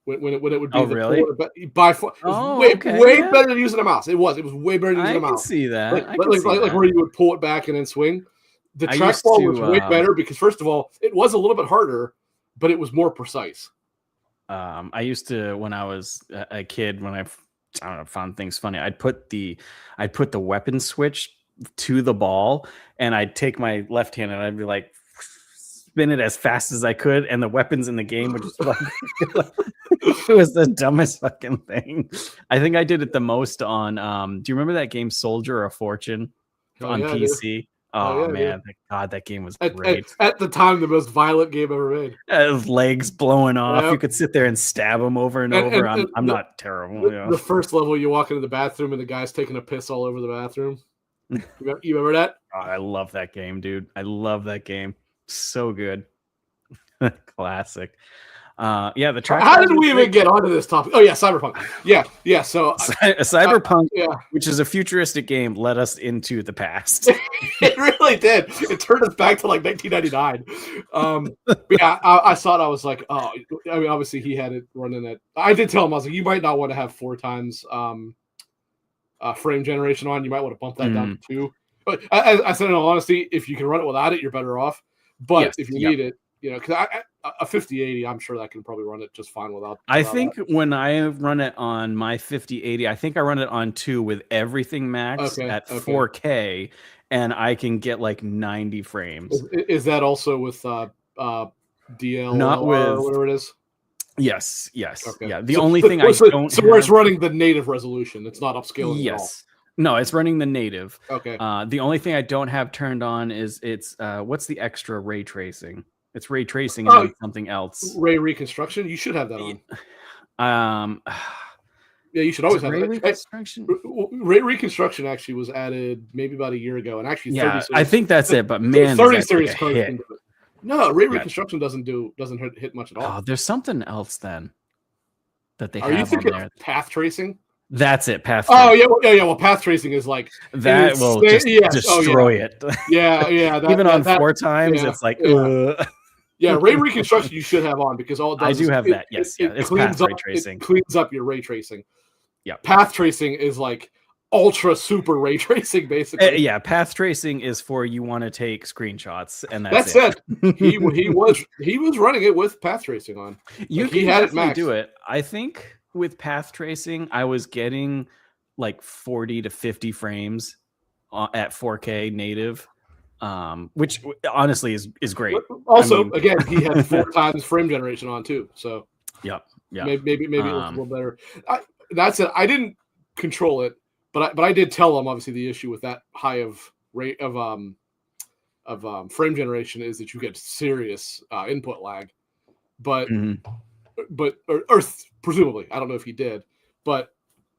When it would be really? By far, it was way better than using a mouse. It was way better than using a mouse. I can see that. Like where you would pull it back and then swing. The trackball was way better because first of all, it was a little bit harder, but it was more precise. I used to, when I was a kid, when I don't know, found things funny, I'd put the weapon switch to the ball, and I'd take my left hand and I'd be like spin it as fast as I could, and the weapons in the game would just like it was the dumbest fucking thing. I think I did it the most on do you remember that game Soldier of Fortune on PC? Oh man, God, that game was great. At the time, the most violent game ever made. His legs blowing off. Yep. You could sit there and stab him over and over. I'm not terrible. The first level, you walk into the bathroom and the guy's taking a piss all over the bathroom. You remember that? Oh, I love that game, dude. I love that game. So good. Classic. Yeah, the track. How did we even get onto this topic? Oh yeah, Cyberpunk. Yeah. So Cyberpunk, which is a futuristic game, led us into the past. It really did. It turned us back to like 1999. Yeah, I saw it. I was like, oh, I mean, obviously he had it running at. I did tell him, I was like, you might not want to have 4 times frame generation on. You might want to bump that down to 2. But I said in all honesty, if you can run it without it, you're better off. But if you need it, because a 5080, I'm sure that can probably run it just fine without. I think when I run it on my 5080, I think I run it on 2 with everything maxed at 4K, and I can get like 90 frames. Is that also with DL? Not with whatever it is. Yes. Okay. Yeah. The only thing I don't. So where it's running the native resolution, it's not upscaling. Yes. No, it's running the native. Okay. The only thing I don't have turned on is it's what's the extra ray tracing? It's ray tracing and something else. Ray reconstruction. You should have that on. Yeah, you should always have ray reconstruction. Ray reconstruction actually was added maybe about a year ago, and actually, yeah, I think that's it. But man, 30 series cards. No, ray reconstruction doesn't hit much at all. Oh, there's something else then that they have. Are you thinking on there. Path tracing? That's it. Path. Oh yeah. Well, path tracing is like that will just destroy it. Yeah. Even on 4 times, it's like. Yeah, ray reconstruction you should have on because all it does I do have that. Yes, it's path ray tracing. It cleans up your ray tracing. Yeah, path tracing is like ultra super ray tracing, basically. Yeah, path tracing is for you want to take screenshots, and that's it. he was running it with path tracing on. He had it maxed. Do it. I think with path tracing, I was getting like 40 to 50 frames at 4K native. Which honestly is great. Also, again, he had 4 times frame generation on too, so yeah, maybe it was a little better. That's it. I didn't control it, but I did tell him obviously the issue with that high of rate of frame generation is that you get serious input lag, but presumably I don't know if he did, but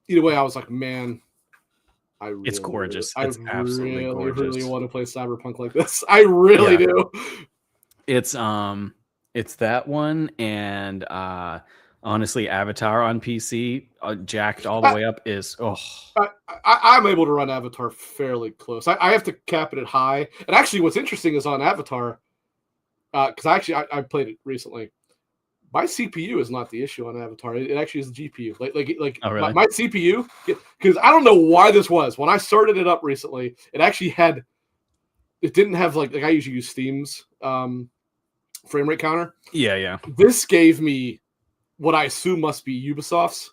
either way I was like, man. It's gorgeous. It's absolutely gorgeous. I really want to play Cyberpunk like this. I really do. It's that one, and honestly, Avatar on PC, jacked all the way up is I'm able to run Avatar fairly close. I have to cap it at high. And actually, what's interesting is on Avatar, because I played it recently. My CPU is not the issue on Avatar. It actually is the GPU. Oh, really? my CPU, because I don't know why this was. When I started it up recently, it actually didn't have like I usually use Steam's frame rate counter. Yeah. This gave me what I assume must be Ubisoft's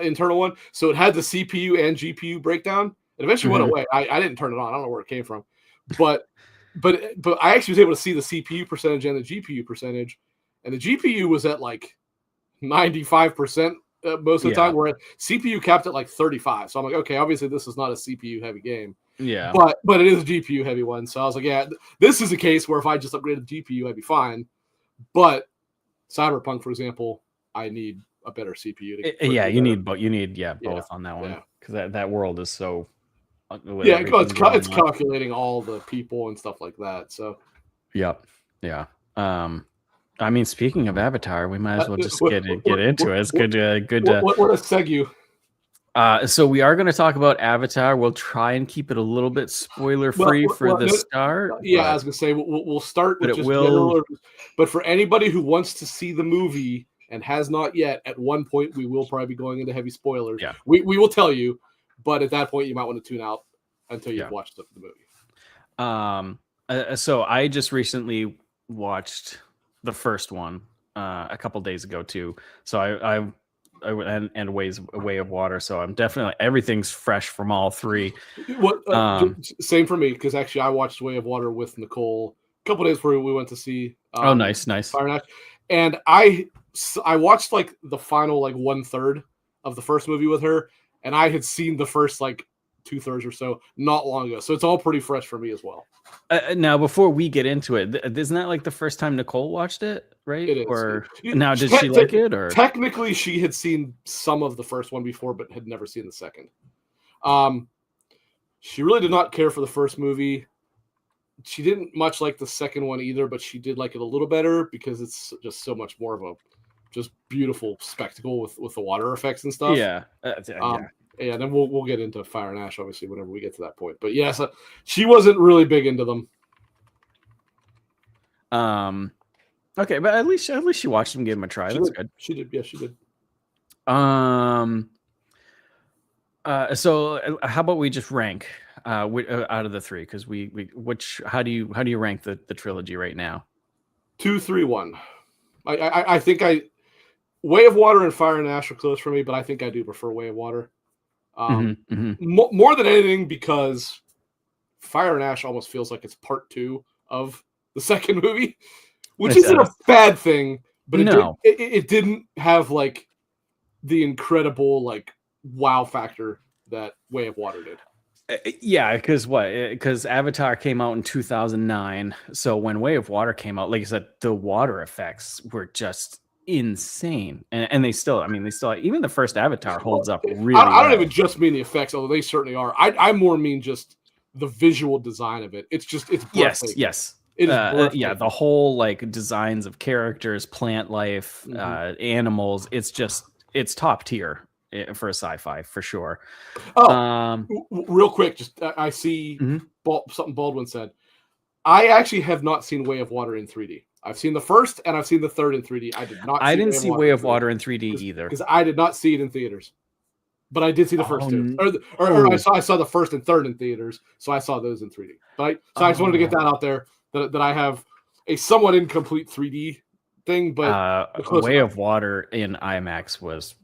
internal one. So it had the CPU and GPU breakdown. It eventually went away. I didn't turn it on. I don't know where it came from, but I actually was able to see the CPU percentage and the GPU percentage. And the GPU was at like 95% most of the time, where CPU capped at like 35. So I'm like, okay, obviously this is not a CPU heavy game. Yeah. But it is a GPU heavy one. So I was like, yeah, this is a case where if I just upgraded the GPU, I'd be fine. But Cyberpunk, for example, I need a better CPU. You need both. You need both on that one because that world is so with Yeah, everything going it's on. calculating all the people and stuff like that. So, Yep. Yeah. I mean, speaking of Avatar, we might as well just get into it. It's good to. What a segue. So we are going to talk about Avatar. We'll try and keep it a little bit spoiler free for the start. Yeah, but, I was going to say we'll start with but it just will. general. But for anybody who wants to see the movie and has not yet, at one point we will probably be going into heavy spoilers. Yeah. We will tell you, but at that point you might want to tune out until you've watched the movie. So I just recently watched the first one a couple days ago too. So I and Way of Water. So I'm definitely, everything's fresh from all three. Same for me, because actually I watched Way of Water with Nicole a couple days before we went to see. Nice. Fire and Ash. And I watched like the final like 1/3 of the first movie with her, and I had seen the first like 2/3 or so not long ago. So it's all pretty fresh for me as well. Now, before we get into it, isn't that like the first time Nicole watched it, right? It is. Or now, did she like it? Or technically, she had seen some of the first one before, but had never seen the second. She really did not care for the first movie. She didn't much like the second one either, but she did like it a little better because it's just so much more of a just beautiful spectacle with the water effects and stuff. Yeah. Yeah, then we'll get into Fire and Ash obviously whenever we get to that point. But yes, she wasn't really big into them. Okay, but at least she watched them, gave them a try. That's good. She did. Yeah, she did. So how about we just rank out of the three? Because how do you rank the trilogy right now? 2, 3, 1. I think Way of Water and Fire and Ash are close for me, but I think I do prefer Way of Water. More than anything because Fire and Ash almost feels like it's part 2 of the second movie, which isn't a bad thing, but it didn't have like the incredible like wow factor that Way of Water did. Yeah, because Avatar came out in 2009. So when Way of Water came out, like I said, the water effects were just insane, and they still even the first Avatar holds up really I don't even just mean the effects, although they certainly are. I more mean just the visual design of it. It's breathtaking. Yes. It is the whole like designs of characters, plant life, animals. It's top tier for a sci-fi for sure. Real quick, just I see something Baldwin said. I actually have not seen Way of Water in 3D. I've seen the first and I've seen the third in 3D. I didn't see Way of Water in 3D either because I did not see it in theaters. But I did see the first two, or I saw the first and third in theaters, so I saw those in 3D. But I just wanted to get that out there that I have a somewhat incomplete 3D thing. But Way of Water in IMAX was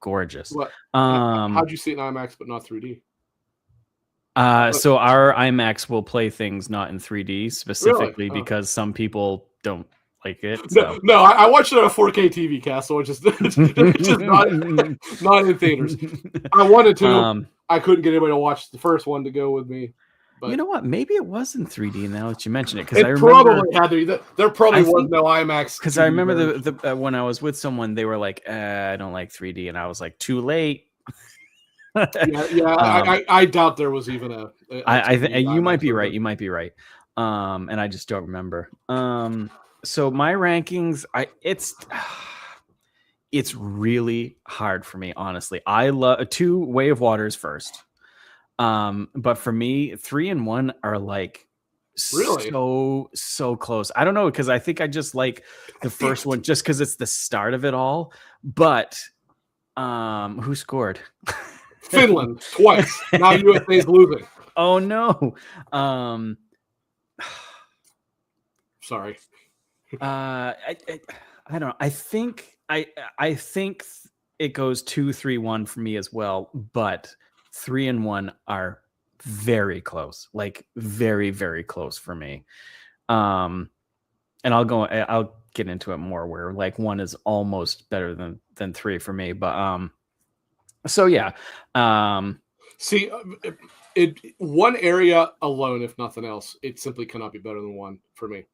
gorgeous. How'd you see it in IMAX but not 3D? So our IMAX will play things not in 3D specifically because some people don't like it. So. No, I watched it on a 4K TV cast, so it's just not in theaters. I wanted to. I couldn't get anybody to watch the first one to go with me. But you know what? Maybe it was in 3D now that you mention it, because I remember probably had to be. There probably was no IMAX. Because I remember the when I was with someone, they were like, "I don't like 3D," and I was like, "Too late." I doubt there was even a. You might be right. You might be right. And I just don't remember. So my rankings, it's really hard for me, honestly. I love 2 Way of Waters first. But for me, 3 and 1 are like really so close. I don't know, because I think I just like the first one just because it's the start of it all. But who scored? Finland twice. Now USA's losing. Oh no. Sorry. I don't know. I think it goes 2, 3, 1 for me as well, but 3 and 1 are very close, like very, very close for me. And I'll get into it more where like 1 is almost better than 3 for me. But so yeah. See, one area alone, if nothing else, it simply cannot be better than 1 for me.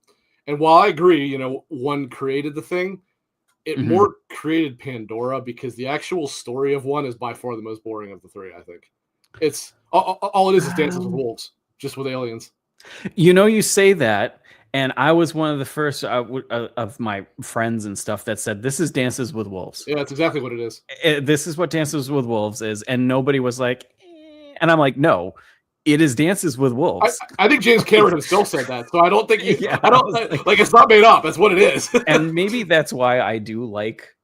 And while I agree, 1 created the thing, it more created Pandora, because the actual story of 1 is by far the most boring of the 3, I think. It's all it is Dances with Um, Wolves, just with aliens. You say that, and I was one of the first of my friends and stuff that said this is Dances with Wolves. Yeah, that's exactly what it is. This is what Dances with Wolves is, and nobody was like, and I'm like, no, it is Dances with Wolves. I think James Cameron himself said that, so I don't think Yeah, I don't like it's not made up. That's what it is. And maybe that's why I do like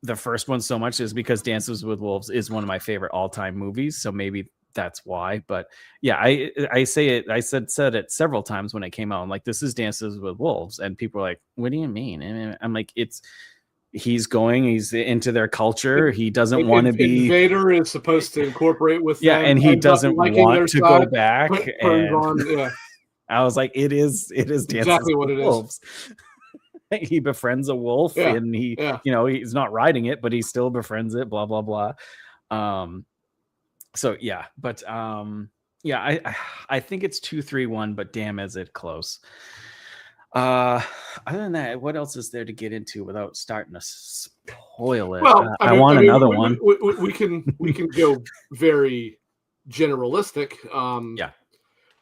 the first one so much, is because Dances with Wolves is one of my favorite all-time movies. So maybe that's why. But yeah, I say it. I said it several times when it came out. I'm like, this is Dances with Wolves, and people are like, what do you mean? And I'm like, he's into their culture. He doesn't want to be. Invader is supposed to incorporate with them, and he doesn't want to go back. Yeah. I was like, it is Dances exactly what with it Wolves. Is. He befriends a wolf, and he's not riding it, but he still befriends it. Blah blah blah. So yeah, but yeah, I think it's 2-3-1, but damn, is it close. Other than that, what else is there to get into without starting to spoil it? Well, I want another one. We can go very generalistic. Yeah.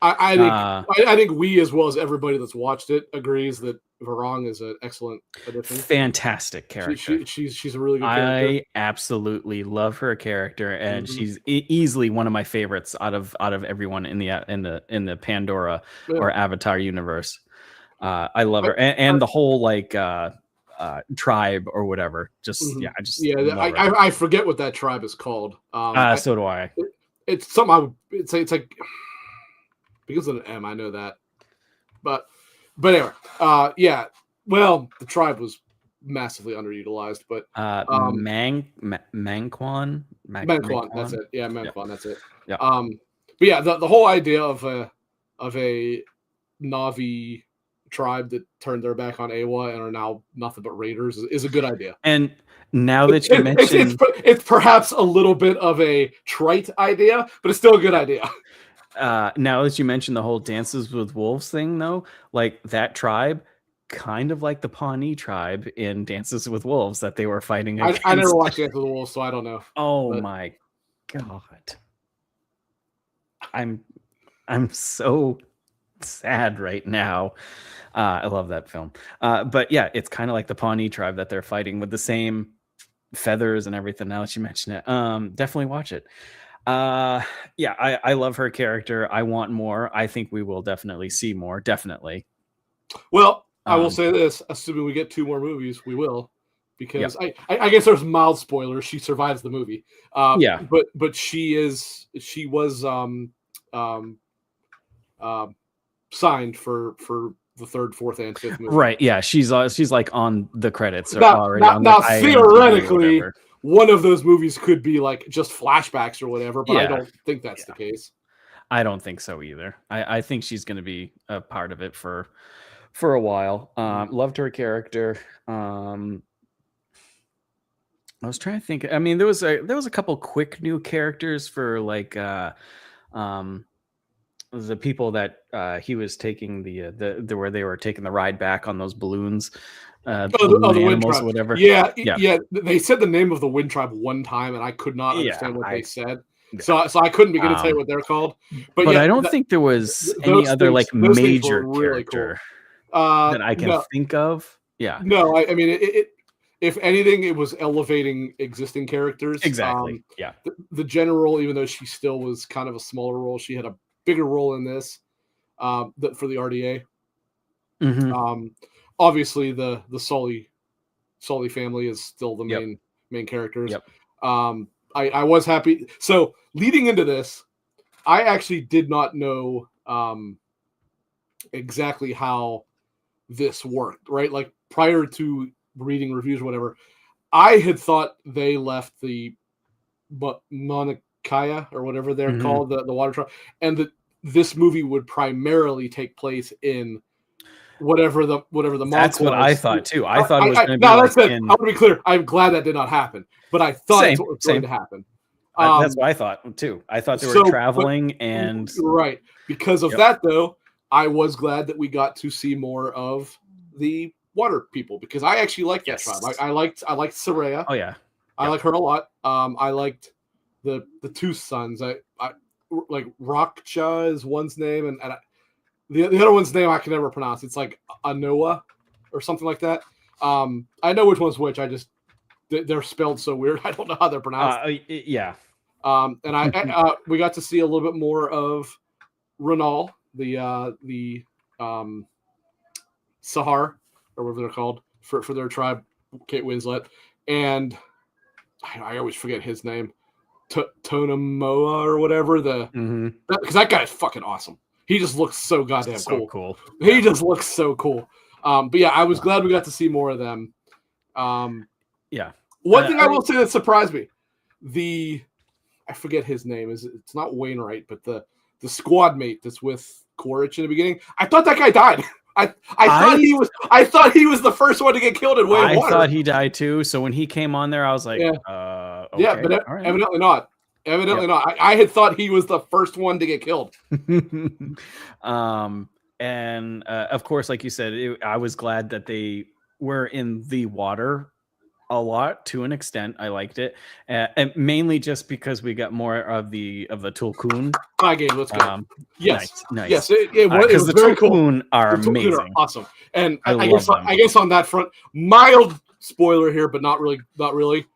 I think we, as well as everybody that's watched it, agrees that Varong is an excellent addition. Fantastic character. She's a really good character. I absolutely love her character, and she's easily one of my favorites out of everyone in the Pandora or Avatar universe. I love her, and the whole like tribe or whatever. I forget what that tribe is called. So do I. It's something I would. It's like because of an M. I know that, but anyway, yeah. Well, the tribe was massively underutilized, but Mangquan. That's it. Yeah, Mangquan. Yeah. That's it. Yeah. But yeah, the whole idea of a Na'vi tribe that turned their back on Awa and are now nothing but raiders is a good idea. And now that you mentioned, it's perhaps a little bit of a trite idea, but it's still a good idea. Now that you mentioned the whole Dances with Wolves thing, though, like that tribe, kind of like the Pawnee tribe in Dances with Wolves that they were fighting against. I never watched Dances with Wolves, so I don't know. Oh my god, I'm so sad right now. I love that film. But yeah, it's kind of like the Pawnee tribe that they're fighting with the same feathers and everything. Now that you mention it, definitely watch it. Yeah, I love her character. I want more. I think we will definitely see more. Definitely. Well, I will say this: assuming we get 2 more movies, we will, because I guess there's mild spoilers. She survives the movie. But she was signed for the 3rd, 4th, and 5th movie. Right. Yeah. She's like on the credits already. Now theoretically, one of those movies could be like just flashbacks or whatever, but I don't think that's the case. I don't think so either. I think she's going to be a part of it for a while. Loved her character. I was trying to think. I mean, there was a couple quick new characters for like the people that he was taking the where they were taking the ride back on those balloons. The animals or whatever. Yeah. They said the name of the Wind Tribe one time, and I could not understand what they said. So I couldn't begin to tell you what they're called. But I don't think there was any other like major really character that I can think of. Yeah. No, I mean it. If anything, it was elevating existing characters. Exactly. Yeah. The general, even though she still was kind of a smaller role, she had a bigger role in this for the RDA. Mm-hmm. Obviously, the Sully family is still the main characters. Yep. I was happy. So leading into this, I actually did not know exactly how this worked. Right, like prior to reading reviews or whatever, I had thought they left the Mauna Kea or whatever they're called, the water tribe, and that this movie would primarily take place in whatever the That's what I thought too. I thought it was going to be. Now that's it. I want to be clear. I'm glad that did not happen, but I thought that's what was going to happen. That's what I thought too. I thought they were traveling and right because of that though. I was glad that we got to see more of the water people because I actually liked that tribe. I liked Soraya. Oh yeah, I like her a lot. I liked the 2 sons. like Rakcha is one's name, and the other one's name I can never pronounce. It's like Anoa or something like that. I know which one's which. I just they're spelled so weird. I don't know how they're pronounced. Yeah. And we got to see a little bit more of Renal, the Sahar, or whatever they're called for their tribe, Kate Winslet, and I always forget his name, Tonamoa or whatever. Because that guy is fucking awesome. He just looks so goddamn cool. He just looks so cool. But yeah, I was glad we got to see more of them. Yeah. One thing I will say that surprised me, I forget his name. It's not Wainwright, but the squad mate that's with Quaritch in the beginning. I thought that guy died. I thought he was the first one to get killed in Way of Water. I thought he died too. So when he came on there, I was like, okay, yeah, but evidently not. Evidently not. I had thought he was the first one to get killed. And of course, like you said, I was glad that they were in the water a lot to an extent. I liked it, and mainly just because we got more of the Tulkun. My game, let's go. Yes, nice. Yes, it was the very cool. Tulkun are the amazing, are awesome. And I I guess on that front, mild spoiler here, but not really.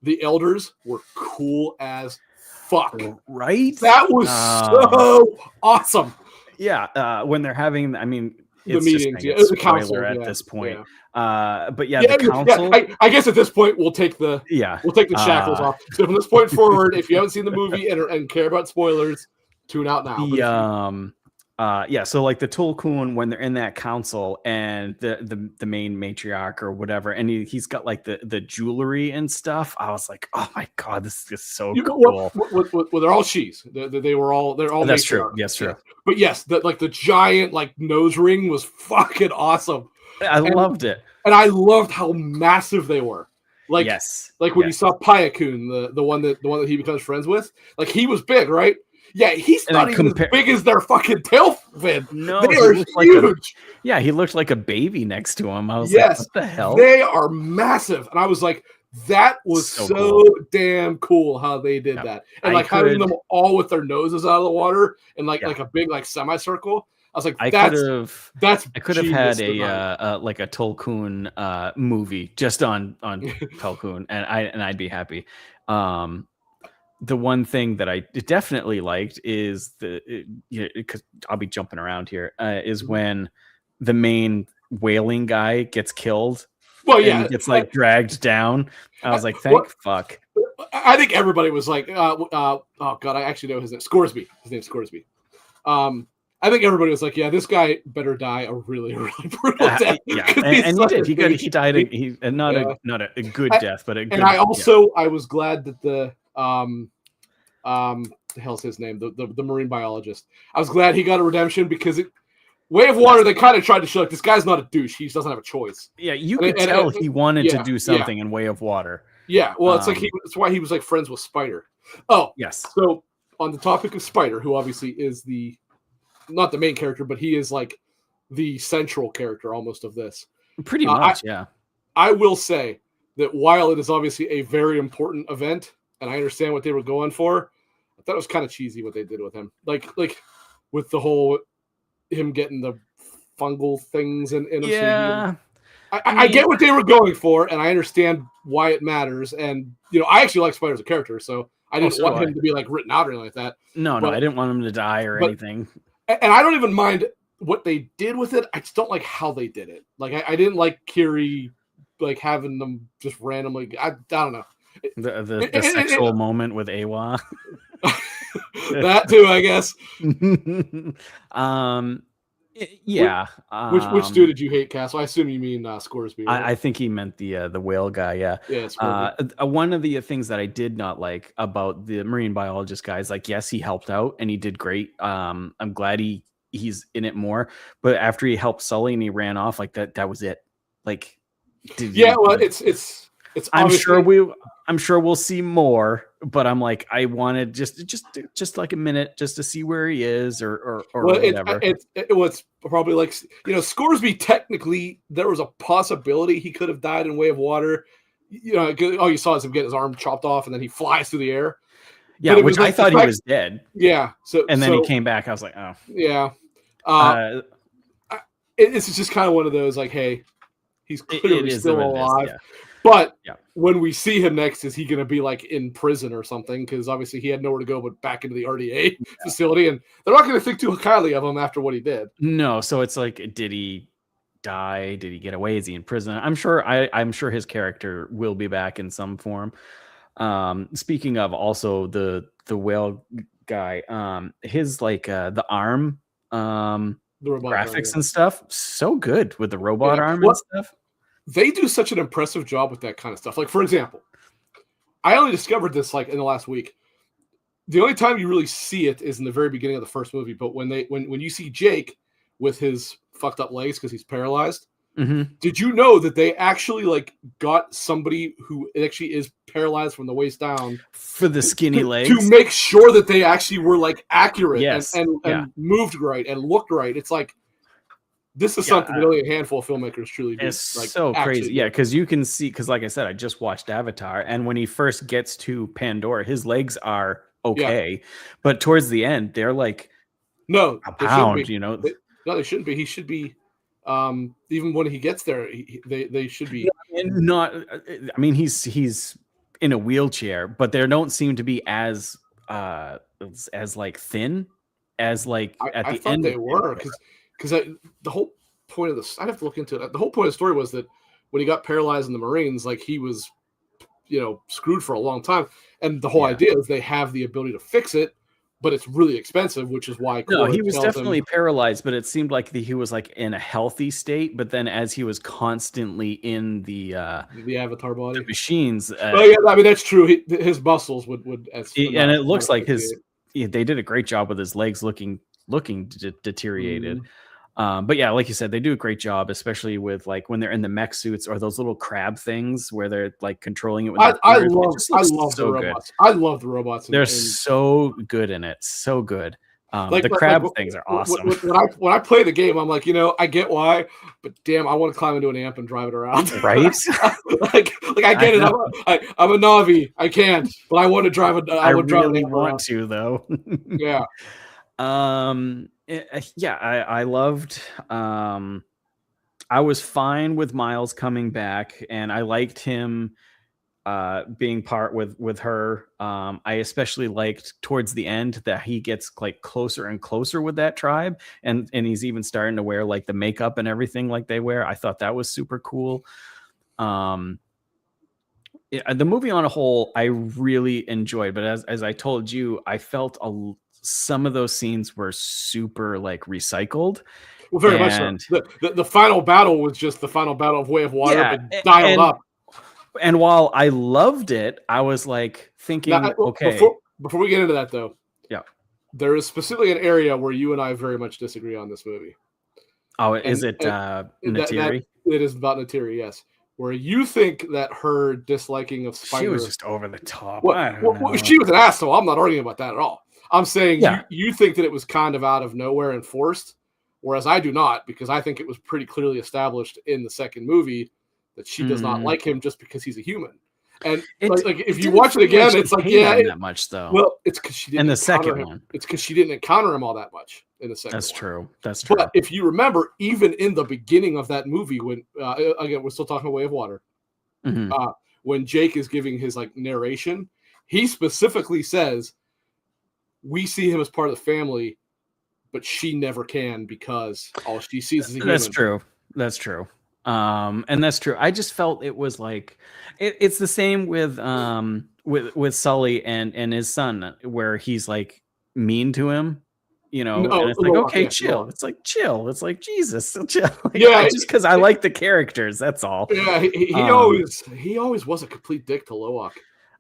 The elders were cool as fuck. Right? That was so awesome. Yeah, when they're having, I mean, the meetings, it was a council at this point. Yeah. But the council. I guess at this point we'll take the shackles off. So from this point forward, if you haven't seen the movie and care about spoilers, tune out now. So like the Tulkun, when they're in that council and the main matriarch or whatever, and he's got like the jewelry and stuff, I was like, oh my god, this is so cool. Well, they're all she's. They're all. That's true. Yes, true. But yes, the giant like nose ring was fucking awesome. I loved it, and I loved how massive they were. Like when you saw Pyakun, the one that he becomes friends with, like he was big, right? Yeah, he's not even as big as their fucking tail fin. No, they are huge. He looked like a baby next to him. I was like, what the hell? They are massive. And I was like, that was so cool. Damn cool how they did that. And having them all with their noses out of the water and like a big like semicircle. I was like, I could have had a like a Tulkun movie just on Tulkun, and I'd be happy. The one thing that I definitely liked is because I'll be jumping around here, is when the main whaling guy gets killed. Well, yeah, and gets like dragged down. I was like, thank fuck. I think everybody was like, oh god, I actually know his name. Scoresby. His name's Scoresby. I think everybody was like, yeah, this guy better die a really, really brutal death. Yeah, and he did. He died. Not a good death, but a good. And I was glad that the the hell's his name? The marine biologist. I was glad he got a redemption because Way of Water, they kind of tried to show like this guy's not a douche. He doesn't have a choice. Yeah, you could tell he wanted to do something in Way of Water. Yeah, well, it's it's why he was like friends with Spider. Oh, yes. So on the topic of Spider, who obviously is not the main character, but he is like the central character almost of this. Pretty much, yeah. I will say that while it is obviously a very important event, and I understand what they were going for, I thought it was kind of cheesy what they did with him. Like with the whole him getting the fungal things in him. Yeah. I get what they were going for, and I understand why it matters. And I actually like Spider as a character, so I didn't want him to be like written out or anything like that. No, I didn't want him to die or anything. And I don't even mind what they did with it. I just don't like how they did it. Like I didn't like Kiri like having them just randomly. I don't know. The sexual moment with Awa. That too, I guess. Yeah. Which dude did you hate, Castle? I assume you mean Scoresby. Right? I think he meant the whale guy. Yeah. Yeah. One of the things that I did not like about the marine biologist guy is like, yes, he helped out and he did great. I'm glad he's in it more. But after he helped Sully and he ran off, like that was it. Like, it's. I'm sure we'll see more, but I'm like, I wanted just like a minute just to see where he is or whatever. It was probably like, Scoresby, technically there was a possibility he could have died in Way of Water. All you saw is him get his arm chopped off and then he flies through the air. Yeah, But it which was I like the thought he fact, was dead, yeah. and then he came back. I was like, oh, Yeah. uh, It's just kind of one of those like, hey, he's it clearly is still what it is. alive. Yeah, But yeah. when we see him next, is he going to be like in prison or something? Because obviously he had nowhere to go but back into the RDA facility, and they're not going to think too highly of him after what he did. No, so it's like, did he die? Did he get away? Is he in prison? I'm sure. I'm sure his character will be back in some form. Speaking of also the whale guy, his like the arm The robot graphics guy, and stuff, so good with the robot yeah. arm and Well, stuff. they do such an impressive job with that kind of stuff. Like, for example, I only discovered this like in the last week. The only time you really see it is in the very beginning of the first movie. But when you see Jake with his fucked up legs because he's paralyzed, Mm-hmm. did you know that they actually like got somebody who actually is paralyzed from the waist down For the skinny legs, to make sure that they actually were like accurate yes, and moved right and looked right? It's like, this is something that only a handful of filmmakers truly do. It's like, so crazy. do. Yeah, because you can see, because like I said, I just watched Avatar, and when he first gets to Pandora, his legs are okay, but towards the end, they're like no, a they pound, shouldn't be. you know. No, they shouldn't be. He should be. Even when he gets there, they should be. And not, I mean, he's in a wheelchair, but there don't seem to be as like thin as like at I the thought end. they were because the whole point of this, I'd have to look into it. The whole point of the story was that when he got paralyzed in the Marines, like he was, screwed for a long time. And the whole idea is they have the ability to fix it, but it's really expensive, which is why. No, Korra he was tells definitely paralyzed, but it seemed like he was like in a healthy state. But then as he was constantly in the Avatar body, the machines. Oh yeah, I mean that's true. His muscles would and it looks like they did a great job with his legs looking deteriorated. But yeah, like you said, they do a great job, especially with like when they're in the mech suits or those little crab things where they're like controlling it with I their love so the robots. I love the robots. They're so good in it. So good. Like the crab things are awesome. When I play the game, I'm like, I get why, but damn, I want to climb into an amp and drive it around. Right? like I get it. I'm a Navi. I can't, but I want to drive it. I really want to though. Yeah. Yeah, I loved. I was fine with Miles coming back, and I liked him being part with her. I especially liked towards the end that he gets like closer and closer with that tribe, and he's even starting to wear like the makeup and everything like they wear. I thought that was super cool. The movie on a whole, I really enjoyed, but as I told you, I felt some of those scenes were super like recycled. Well, very much so. The final battle was just the final battle of Way of Water, but dialed up. And while I loved it, I was like thinking, okay. Before we get into that, though, there is specifically an area where you and I very much disagree on this movie. Oh, is it Neytiri? It is about Neytiri, yes. Where you think that her disliking of Spider, she was just over the top. She was an asshole. I'm not arguing about that at all. I'm saying you think that it was kind of out of nowhere and forced, whereas I do not, because I think it was pretty clearly established in the second movie that she does not like him just because he's a human. And like if you watch it again, it's like that much though. Well, it's because she didn't. In the second one, it's because she didn't encounter him all that much in the second. That's true. That's true. But if you remember, even in the beginning of that movie, when again we're still talking Way of Water, when Jake is giving his like narration, he specifically says, "We see him as part of the family, but she never can because all she sees is a human." That's true. That's true. And that's true. I just felt it was like it's the same with Sully and his son, where he's like mean to him, and it's like, okay, chill. It's like chill. It's like Jesus, chill. Just because I like the characters, that's all. Yeah, he always was a complete dick to Loak.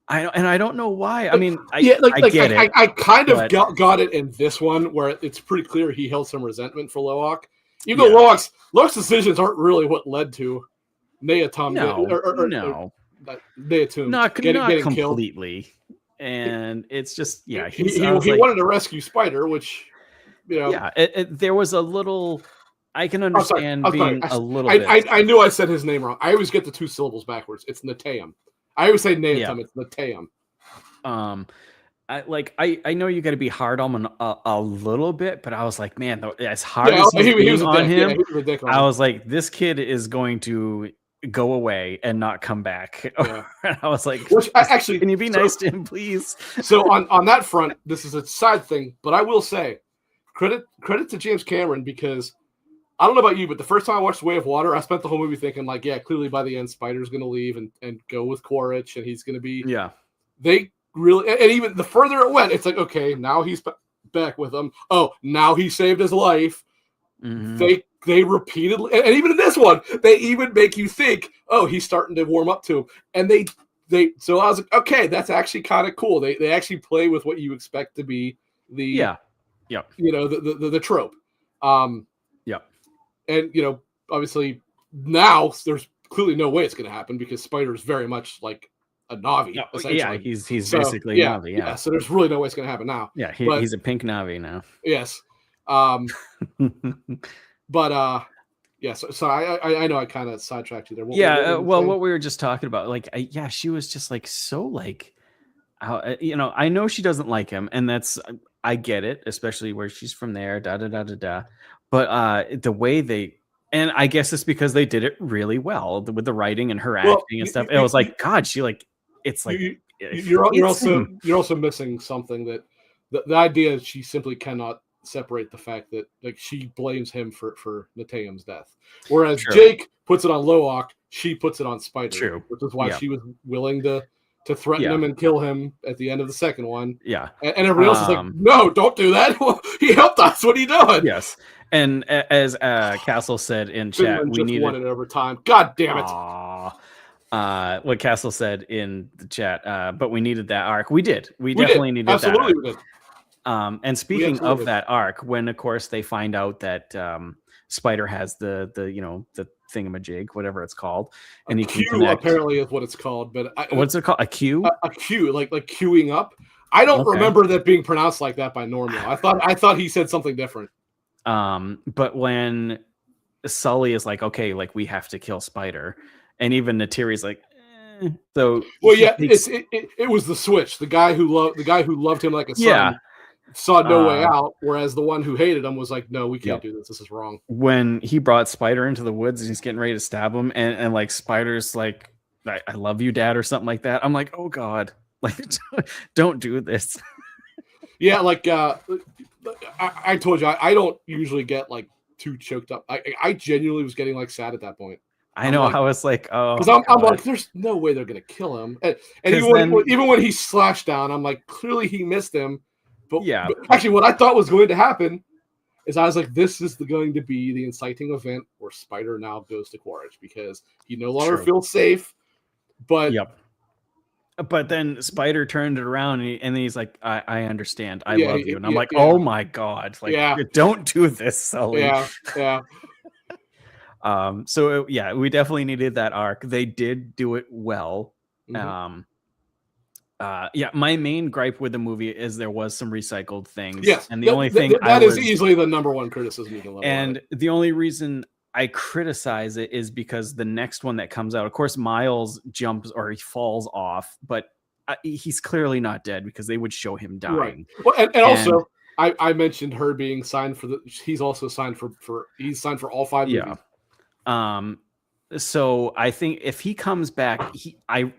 I don't know why. I mean, I get it. I kind of got it in this one where it's pretty clear he held some resentment for Loak. Even though Loak's decisions aren't really what led to Neyatum. Neyatum not getting completely. Killed. And it's just he wanted to rescue Spider, which there was a little. I can understand being a little bit. I knew I said his name wrong. I always get the two syllables backwards. It's Neyatum. I always say Neyatum. It's Neyatum. I know you got to be hard on him a little bit, but I was like, man, as hard Yeah, as he's he being was a on dick. Yeah, him, he was a dick on I him. was like, this kid is going to go away and not come back. Yeah. And I was like, Which actually, can you be nice to him, please? So on that front, this is a side thing, but I will say, credit to James Cameron, because I don't know about you, but the first time I watched Way of Water, I spent the whole movie thinking like, yeah, clearly by the end, Spider's going to leave and go with Quaritch, and he's going to be. Yeah. They really, and even the further it went, it's like, okay, now he's back with him. Oh, now he saved his life. Mm-hmm. They repeatedly, and even in this one, they even make you think, oh, he's starting to warm up to him, and they. So I was like, okay, that's actually kind of cool. They actually play with what you expect to be the the trope. And obviously now there's clearly no way it's going to happen because Spider is very much like a Navi. Yeah, he's basically Navi. Yeah, so there's really no way it's going to happen now. Yeah, he's a pink Navi now. Yes, but yeah. So I know I kind of sidetracked you there. What we were just talking about, like, she was just like so like, I know she doesn't like him, and that's I get it, especially where she's from there. But the way they. And I guess it's because they did it really well with the writing and her acting and stuff. It was like, God, she like, it's like you're also missing something, that the idea is she simply cannot separate the fact that like she blames him for Natayam's death, whereas Jake puts it on Loak, she puts it on Spider, which is why she was willing to threaten him and kill him at the end of the second one. Yeah, and everybody else is like, no, don't do that. He helped us. What are you doing? Yes. And as Castle said in chat, we needed won it over time. God damn it! What Castle said in the chat, but we needed that arc. We did. We definitely needed that. Absolutely, we did. And speaking of that arc, when of course they find out that Spider has the thingamajig, whatever it's called, and he can connect. Apparently is what it's called, but what's it called? A Q? A Q, like queuing up. I don't remember that being pronounced like that by Normal. I thought he said something different. But when Sully is like, okay, like we have to kill Spider, and even Natiri's like, so well, yeah, it was the switch. The guy who loved him like a son saw no way out, whereas the one who hated him was like, no, we can't do this. This is wrong. When he brought Spider into the woods and he's getting ready to stab him, and like Spider's like, I love you, Dad, or something like that. I'm like, oh God, like don't do this. Yeah, like I told you, I don't usually get like too choked up. I genuinely was getting like sad at that point. I know. I was like, oh, because I'm like, there's no way they're gonna kill him. And even when he slashed down, I'm like, clearly he missed him. But actually, what I thought was going to happen is I was like, this is going to be the inciting event where Spider now goes to Quaritch because he no longer feels safe. But But then Spider turned it around and he's like, I understand. I love you. And I'm like, oh my God. Like, don't do this, Sully. Yeah. So we definitely needed that arc. They did do it well. Mm-hmm. My main gripe with the movie is there was some recycled things. Yes. And the only thing that is easily the number one criticism you can level. And the only reason I criticize it is because the next one that comes out, of course, Miles jumps or he falls off, but he's clearly not dead because they would show him dying. Right. Well, and also I mentioned her being signed for he's also signed for he's signed for all 5 movies. So I think if he comes back,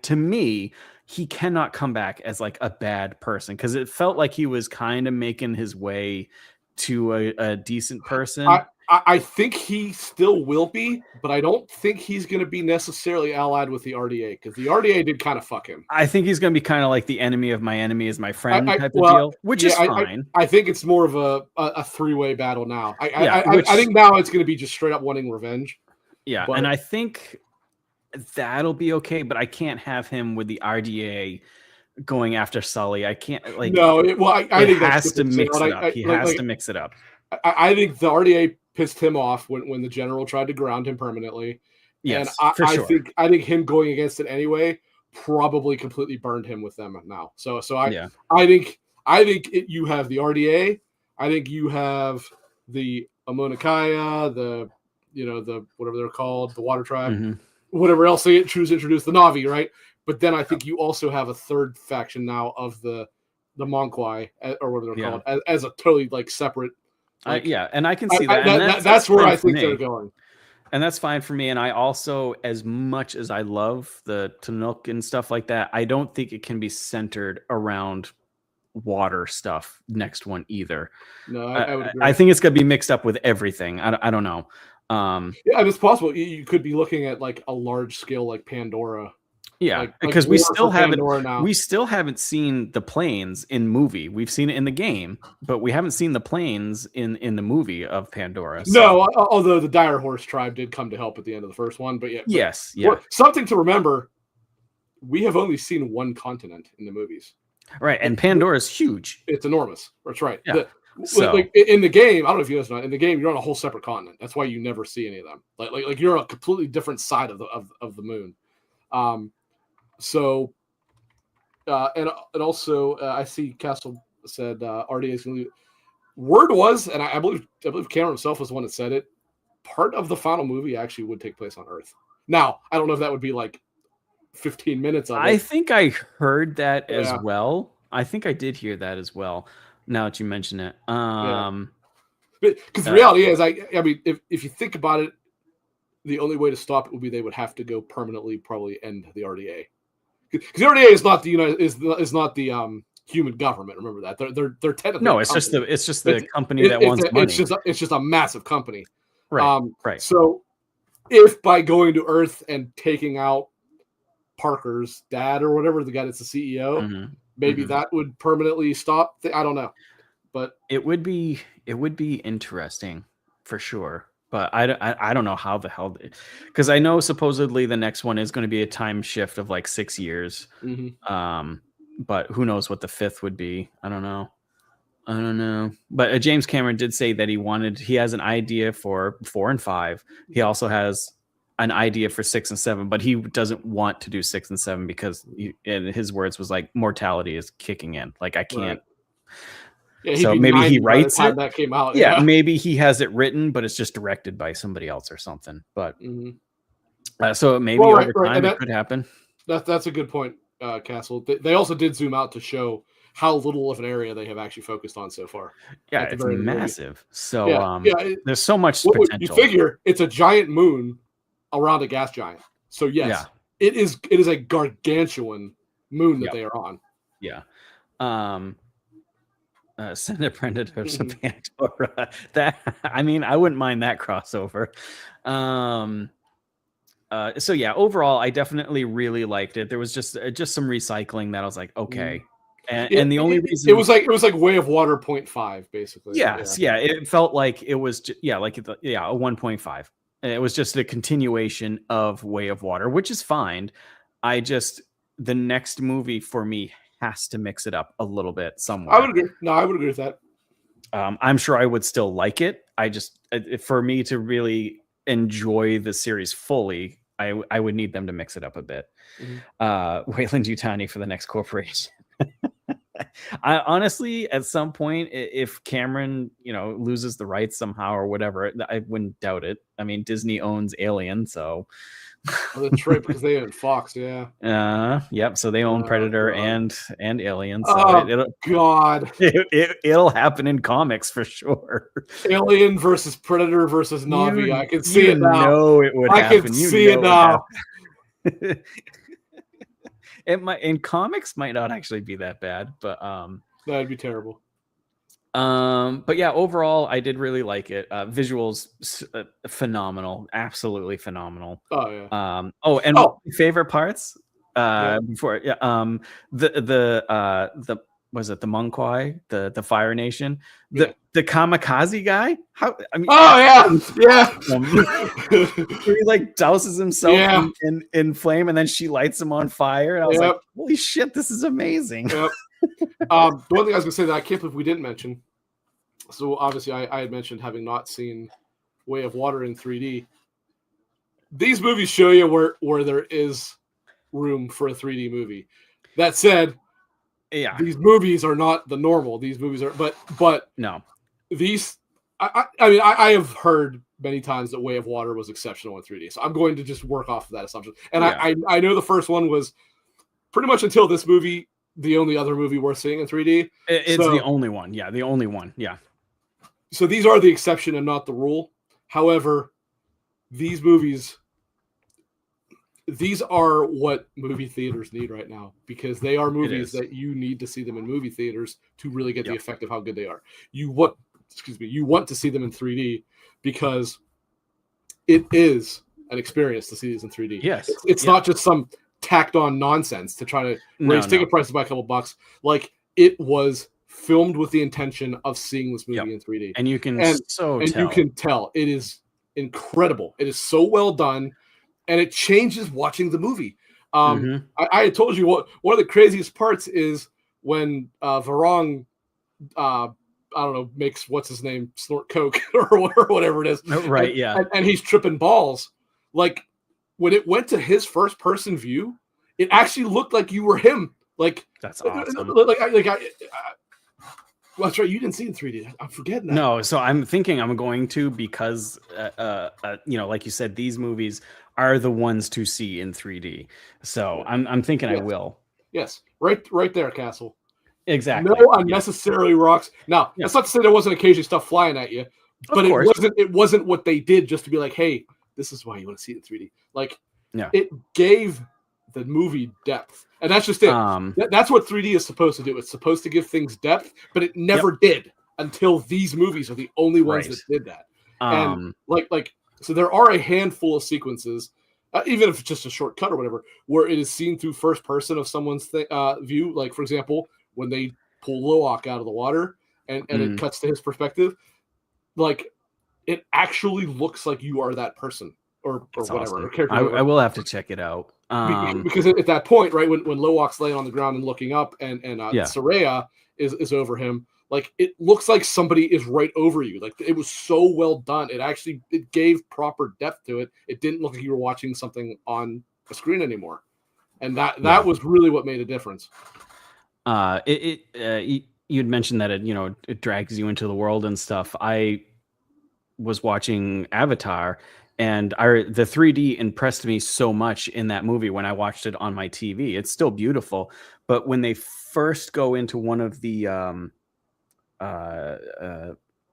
to me, he cannot come back as like a bad person because it felt like he was kind of making his way to a decent person. I think he still will be, but I don't think he's going to be necessarily allied with the RDA because the RDA did kind of fuck him. I think he's going to be kind of like the enemy of my enemy is my friend type of deal, which is fine. I think it's more of a three-way battle now. I think now it's going to be just straight up wanting revenge. Yeah, and I think that'll be okay, but I can't have him with the RDA going after Sully. I can't I think he has to mix it up. He has to mix it up. I think the RDA pissed him off when the general tried to ground him permanently. Yes, and I think him going against it anyway probably completely burned him with them now. So I think you have the RDA. I think you have the Amonakaya, the whatever they're called, the Water Tribe, whatever else they choose to introduce, the Navi, right? But then I think you also have a third faction now of the the Monkwai, or whatever they're Yeah. called, as a totally like separate. Like, Yeah, and I can see that. And that's where I fine for think they're me. going. And that's fine for me. And I also, as much as I love the Tanook and stuff like that, I don't think it can be centered around water stuff next one either. No, I would agree. I think it's gonna be mixed up with everything. I don't know. Yeah, and it's possible you could be looking at like a large scale like Pandora. Yeah, like because we still haven't now. we still haven't seen the planes in movie. We've seen it in the game, but we haven't seen the planes in the movie of Pandora. So. No, although the Dire Horse tribe did come to help at the end of the first one, but yeah. Yes, yeah. Something to remember: we have only seen one continent in the movies. Right, and Pandora is huge. It's enormous. That's right. Yeah. Like in the game, I don't know if you guys know. In the game, you're on a whole separate continent. That's why you never see any of them. Like you're on a completely different side of the moon. So, and also, I see Castle said RDA is going to. Word was, and I believe Cameron himself was the one that said it. Part of the final movie actually would take place on Earth. Now, I don't know if that would be like 15 minutes of it. I think I heard that as well. I think I did hear that as well. Now that you mention it, because the reality is, I mean, if you think about it, the only way to stop it would be they would have to go permanently, probably end the RDA. Because the RDA is not the is not the human government. Remember that they're technically no. It's just the company that wants money. It's just a massive company. Right. Right. So if by going to Earth and taking out Parker's dad or whatever, the guy that's the CEO, maybe that would permanently stop. I don't know, but it would be interesting for sure. But I don't know how the hell, because I know supposedly the next one is going to be a time shift of like 6 years. But who knows what the fifth would be? I don't know. But James Cameron did say that he has an idea for 4 and 5. He also has an idea for 6 and 7, but he doesn't want to do 6 and 7 because in his words was like mortality is kicking in. Like I can't. Right. Yeah, so maybe he writes it. That came out. Yeah, maybe he has it written, but it's just directed by somebody else or something. But so maybe over time it could happen. That's a good point, Castle. They also did zoom out to show how little of an area they have actually focused on so far. Yeah, it's massive. So there's so much potential. You figure it's a giant moon around a gas giant. So yes, it is a gargantuan moon that they are on. Yeah. Send a Predator to Pandora. That I mean, I wouldn't mind that crossover. So yeah, overall, I definitely really liked it. There was just some recycling that I was like, okay. And the only reason it was like Way of Water 0.5 basically. Yes, yeah. It felt like it was a 1.5. It was just a continuation of Way of Water, which is fine. The next movie for me has to mix it up a little bit somewhere. I would agree. No, I would agree with that. I'm sure I would still like it. For me to really enjoy the series fully, I would need them to mix it up a bit. Wayland Yutani for the next corporation. I honestly, at some point, if Cameron, loses the rights somehow or whatever, I wouldn't doubt it. I mean, Disney owns Alien, so. That's right, because they own Fox, yeah. Yep. So they own Predator and Alien. So it'll happen in comics for sure. Alien versus Predator versus Na'vi. I can see it now. No, it would happen. I can see it now. In comics might not actually be that bad, but that'd be terrible. But yeah, overall, I did really like it. Visuals phenomenal, absolutely phenomenal. Oh yeah. My favorite parts before the was it the Monkwai, the Fire Nation, the kamikaze guy? He like douses himself in flame, and then she lights him on fire. And I was like, holy shit, this is amazing. Yep. The one thing I was gonna say that I can't believe we didn't mention. So obviously, I had mentioned having not seen Way of Water in 3D. These movies show you where there is room for a 3D movie. That said, these movies are not the normal. These movies are, but no, these. I have heard many times that Way of Water was exceptional in 3D. So I'm going to just work off of that assumption. And I know the first one was pretty much until this movie the only other movie worth seeing in 3D. It's the only one. Yeah, the only one. Yeah. So these are the exception and not the rule. However, these movies, these are what movie theaters need right now, because they are movies that you need to see them in movie theaters to really get the effect of how good they are. You want to see them in 3D because it is an experience to see these in 3D. Yes. It's not just some tacked on nonsense to try to raise ticket prices by a couple bucks. Like, it was filmed with the intention of seeing this movie in 3D. And you can you can tell it is incredible. It is so well done, and it changes watching the movie. I had told you one of the craziest parts is when Varong, I don't know, makes what's his name snort coke or whatever it is. Right. And he's tripping balls. Like, when it went to his first person view, it actually looked like you were him. Like, that's awesome. Well, that's right. You didn't see it in 3D. I'm forgetting that. No, so I'm thinking I'm going to, because like you said, these movies are the ones to see in 3D. So I'm thinking I will. Yes, right there, Castle. Exactly. No unnecessary rocks. Now, that's not to say there wasn't occasionally stuff flying at you, but it wasn't what they did just to be like, hey, this is why you want to see it in 3D. Like, it gave the movie depth. And that's just it. That's what 3D is supposed to do. It's supposed to give things depth, but it never did until these movies are the only ones that did that. And so there are a handful of sequences, even if it's just a shortcut or whatever, where it is seen through first person of someone's view. Like, for example, when they pull Loak out of the water and it cuts to his perspective, like, it actually looks like you are that person or whatever. Awesome. I will have to check it out. Because at that point, right, when Loak's laying on the ground and looking up and Soraya is over him, like, it looks like somebody is right over you. Like, it was so well done. It gave proper depth to it. It didn't look like you were watching something on a screen anymore. And that was really what made a difference. You'd mentioned that it drags you into the world and stuff. I was watching Avatar, and the 3D impressed me so much in that movie when I watched it on my TV. It's still beautiful, but when they first go into one of the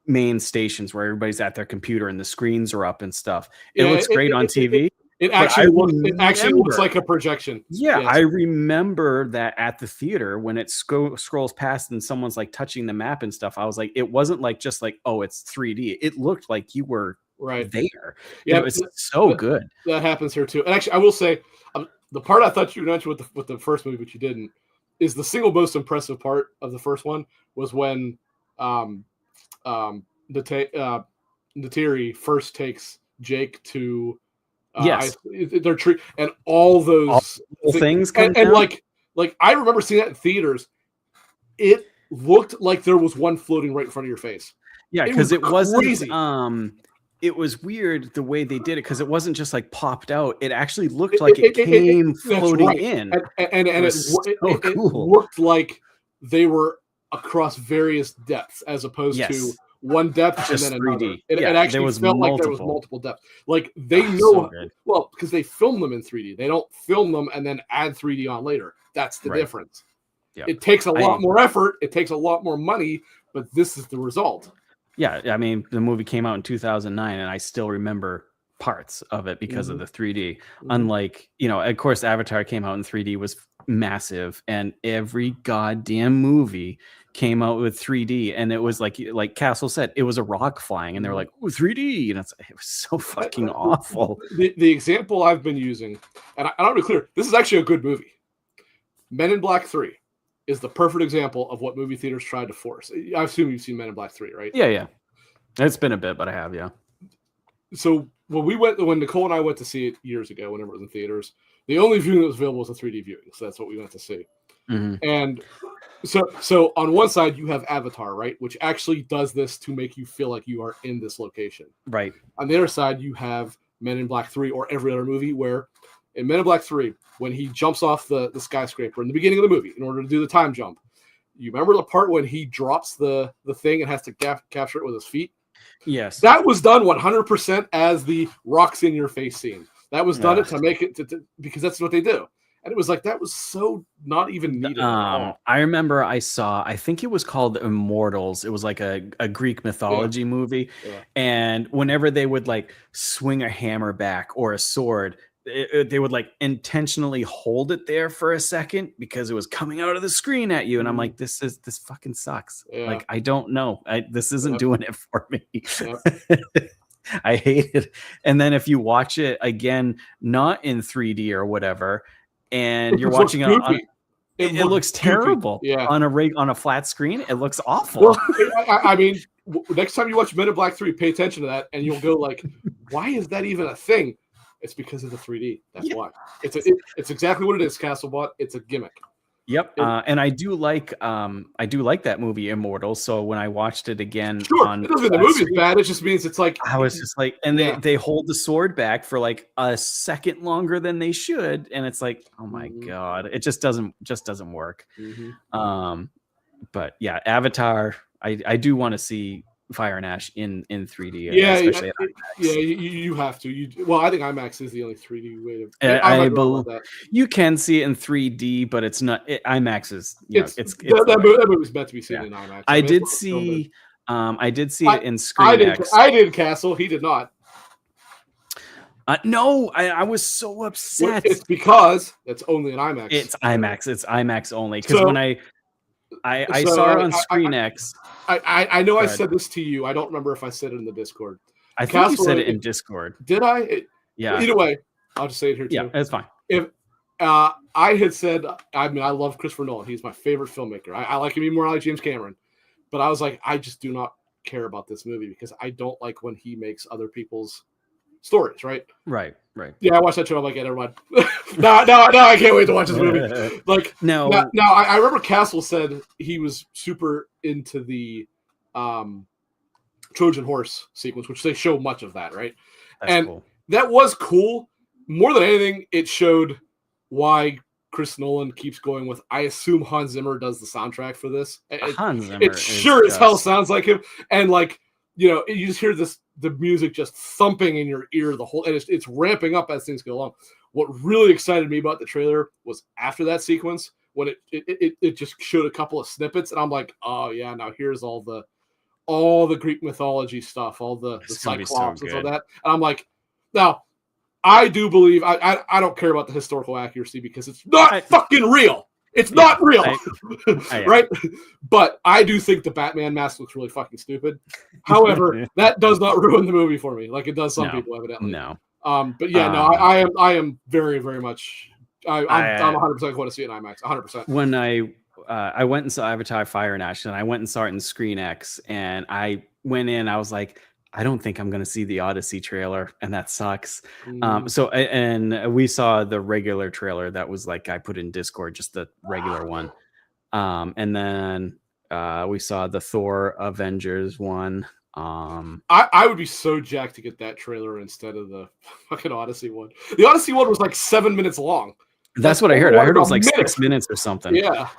main stations where everybody's at their computer and the screens are up and stuff, it looks great on TV. It actually looks like a projection. Yeah, yes. I remember that at the theater when it scrolls past and someone's like touching the map and stuff. I was like, it wasn't like just like, oh, it's 3D. It looked like you were there. Yeah, it was so good. That happens here too. And actually, I will say, the part I thought you mentioned with the first movie, but you didn't, is the single most impressive part of the first one was when Neytiri first takes Jake to. Their tree and all those things and like I remember seeing that in theaters. It looked like there was one floating right in front of your face. Yeah, because it wasn't. It was weird the way they did it, because it wasn't just like popped out. It actually looked like it came floating in, and it looked like they were across various depths as opposed to one depth just and then 3D. Another. It actually felt like there was multiple depths. Like, they know, well, because they film them in 3D. They don't film them and then add 3D on later. That's the difference. Yep. It takes a lot more effort. It takes a lot more money, but this is the result. Yeah, I mean, the movie came out in 2009, and I still remember parts of it because of the 3D. Unlike, of course, Avatar came out in 3D, was massive, and every goddamn movie came out with 3D, and it was like Castle said, it was a rock flying, and they were like, "Ooh, 3D," and it was so fucking awful. The example I've been using, and I don't be clear, this is actually a good movie. Men in Black 3 is the perfect example of what movie theaters tried to force. I assume you've seen Men in Black 3, right? Yeah. It's been a bit, but I have, yeah. So when Nicole and I went to see it years ago, whenever it was in theaters, the only viewing that was available was a 3D viewing. So that's what we went to see. And so on one side you have Avatar, right, which actually does this to make you feel like you are in this location. Right. On the other side, you have Men in Black 3 or every other movie where in Men in Black 3, when he jumps off the skyscraper in the beginning of the movie in order to do the time jump, you remember the part when he drops the thing and has to capture it with his feet? Yes. That was done 100% as the rocks in your face scene. That was done to make it because that's what they do. and it was like that was so not even needed at all. I remember I think it was called Immortals. It was like a Greek mythology movie. Yeah. And whenever they would like swing a hammer back or a sword, they would like intentionally hold it there for a second because it was coming out of the screen at you. And I'm like, this fucking sucks. Yeah. Like, I don't know. This isn't Yep. doing it for me. Yep. I hate it. And then if you watch it again, not in 3D or whatever, and you're watching it on, it looks terrible. Yeah. On a flat screen, it looks awful. Well, I mean, next time you watch Men in Black 3, pay attention to that, and you'll go like, why is that even a thing? It's because of the 3D. That's why. It's exactly what it is, Castlebot. It's a gimmick. Yep. And I do like that movie Immortal. So when I watched it again, sure, it doesn't mean the movie's bad. It just means it's like I was just like, and they hold the sword back for like a second longer than they should, and it's like, oh my god, it just doesn't work. But yeah, Avatar. I do want to see Fire and Ash in 3D. Especially you have to. Well, I think IMAX is the only 3D way to. I believe you can see it in 3D, but it's not. IMAX is. That movie's meant to be seen in IMAX. I did see it in ScreenX. I did Castle. He did not. No, I was so upset. It's because it's only an IMAX. It's IMAX. It's IMAX only. Because when I saw it on ScreenX. I know I said this to you. I don't remember if I said it in the Discord. I think you said it in Discord. Did I? Yeah. Either way, I'll just say it here too. Yeah, it's fine. If I had said, I mean, I love Christopher Nolan. He's my favorite filmmaker. I like him even more. I like James Cameron. But I was like, I just do not care about this movie because I don't like when he makes other people's stories. Right. Yeah, I watched that show. I'm like, yeah, never mind. No, I can't wait to watch this movie. Like, no. Now, I remember Castle said he was super into the Trojan horse sequence, which they show much of that, right? That's cool. That was cool. More than anything, it showed why Chris Nolan keeps going with. I assume Hans Zimmer does the soundtrack for this. Hans Zimmer. It sure as hell sounds like him, and like. You know, you just hear the music just thumping in your ear the whole, and it's ramping up as things go along. What really excited me about the trailer was after that sequence when it just showed a couple of snippets, and I'm like, oh yeah, now here's all the Greek mythology stuff, all the Cyclops and all that. And I'm like, now I do believe I don't care about the historical accuracy because it's not fucking real. It's not real, right? But I do think the Batman mask looks really fucking stupid. However, that does not ruin the movie for me, like it does some people, evidently. No. But yeah, I am very, very much. I'm 100% going to see it in IMAX. 100%. When I went and saw Avatar: Fire and Ash, and I went and saw it in ScreenX, and I went in, I was like, I don't think I'm going to see the Odyssey trailer, and that sucks. So we saw the regular trailer that was like I put in Discord, just the regular one. And then we saw the Thor Avengers one. I would be so jacked to get that trailer instead of the fucking Odyssey one. The Odyssey one was like 7 minutes long. That's what I heard. I heard it was like 6 minutes or something. Yeah.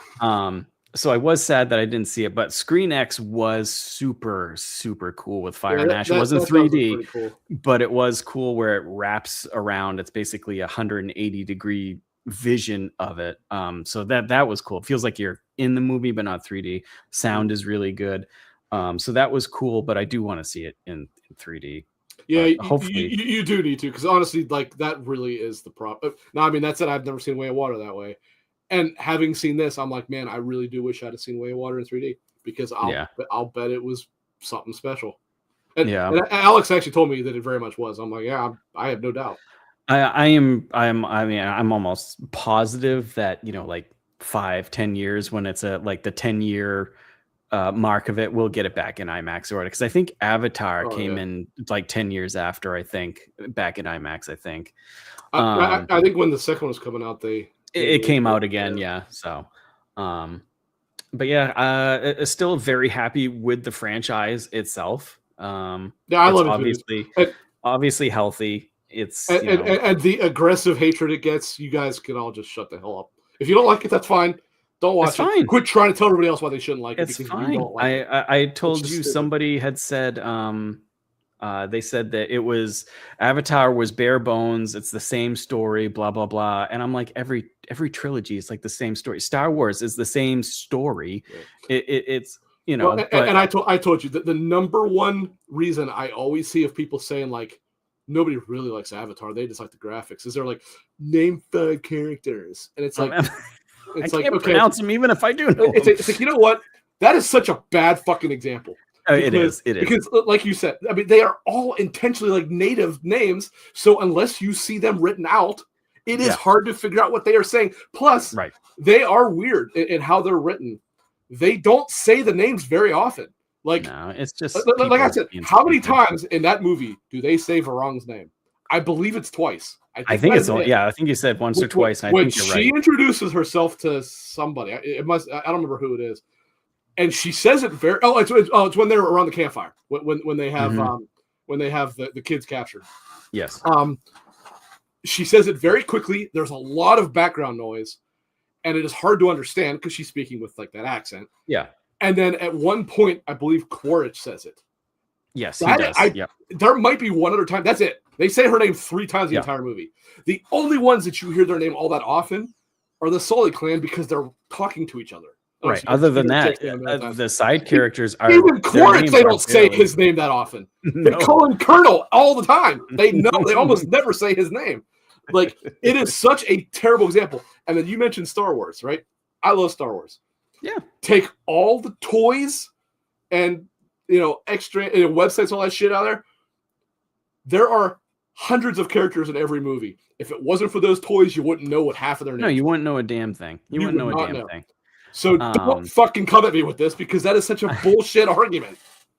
So I was sad that I didn't see it, but ScreenX was super, super cool with Fire and Ash. It wasn't 3D, cool. But it was cool where it wraps around. It's basically a 180-degree vision of it. So that was cool. It feels like you're in the movie, but not 3D. Sound is really good. So that was cool, but I do want to see it in 3D. Yeah, hopefully you do need to, because honestly, like that really is the problem. Now, I mean, that said, I've never seen Way of Water that way. And having seen this, I'm like, man, I really do wish I'd have seen Way of Water in 3D because I'll bet it was something special. And Alex actually told me that it very much was. I'm like, yeah, I have no doubt. I'm almost positive that, like 5-10 years when it's like the 10-year mark of it, we'll get it back in IMAX or because I think Avatar came in like 10 years after, I think, back in IMAX, I think. I think when the second one was coming out, it came out again, So, but yeah, it's still very happy with the franchise itself. I love it. Obviously healthy. It's and the aggressive hatred it gets. You guys can all just shut the hell up. If you don't like it, that's fine. Don't watch it. Fine. Quit trying to tell everybody else why they shouldn't like it. It's fine. I told you somebody had said They said that it was Avatar was bare bones. It's the same story, blah blah blah. And I'm like, every trilogy is like the same story. Star Wars is the same story. It's Well, but and I told you that the number one reason I always see of people saying like nobody really likes Avatar, they just like the graphics, is they're like, name 5 characters, and it's like I can't pronounce them even if I do know. It's like, you know what? That is such a bad fucking example. It is because, like you said, I mean, they are all intentionally like native names. So unless you see them written out, it is hard to figure out what they are saying. Plus, they are weird in how they're written. They don't say the names very often. Like, no, it's just like I said, how many times in that movie do they say Varung's name? I believe it's twice. I think it's I think you said once or twice. And I think you're right. She introduces herself to somebody. I don't remember who it is. And she says it very. Oh, it's when they're around the campfire when they have when they have the kids captured. Yes. She says it very quickly. There's a lot of background noise, and it is hard to understand because she's speaking with like that accent. Yeah. And then at one point, I believe Quaritch says it. Yes, he does. There might be one other time. That's it. They say her name 3 times the entire movie. The only ones that you hear their name all that often are the Sully clan because they're talking to each other. Right. Other than that, the side characters are even Quaritch. They don't say his name that often. They call him Colonel all the time. They know. They almost never say his name. Like, it is such a terrible example. And then you mentioned Star Wars, right? I love Star Wars. Yeah. Take all the toys and extra websites, all that shit out there. There are hundreds of characters in every movie. If it wasn't for those toys, you wouldn't know what half of their names. No, you wouldn't know a damn thing. You wouldn't know a damn thing. So don't fucking come at me with this because that is such a bullshit argument.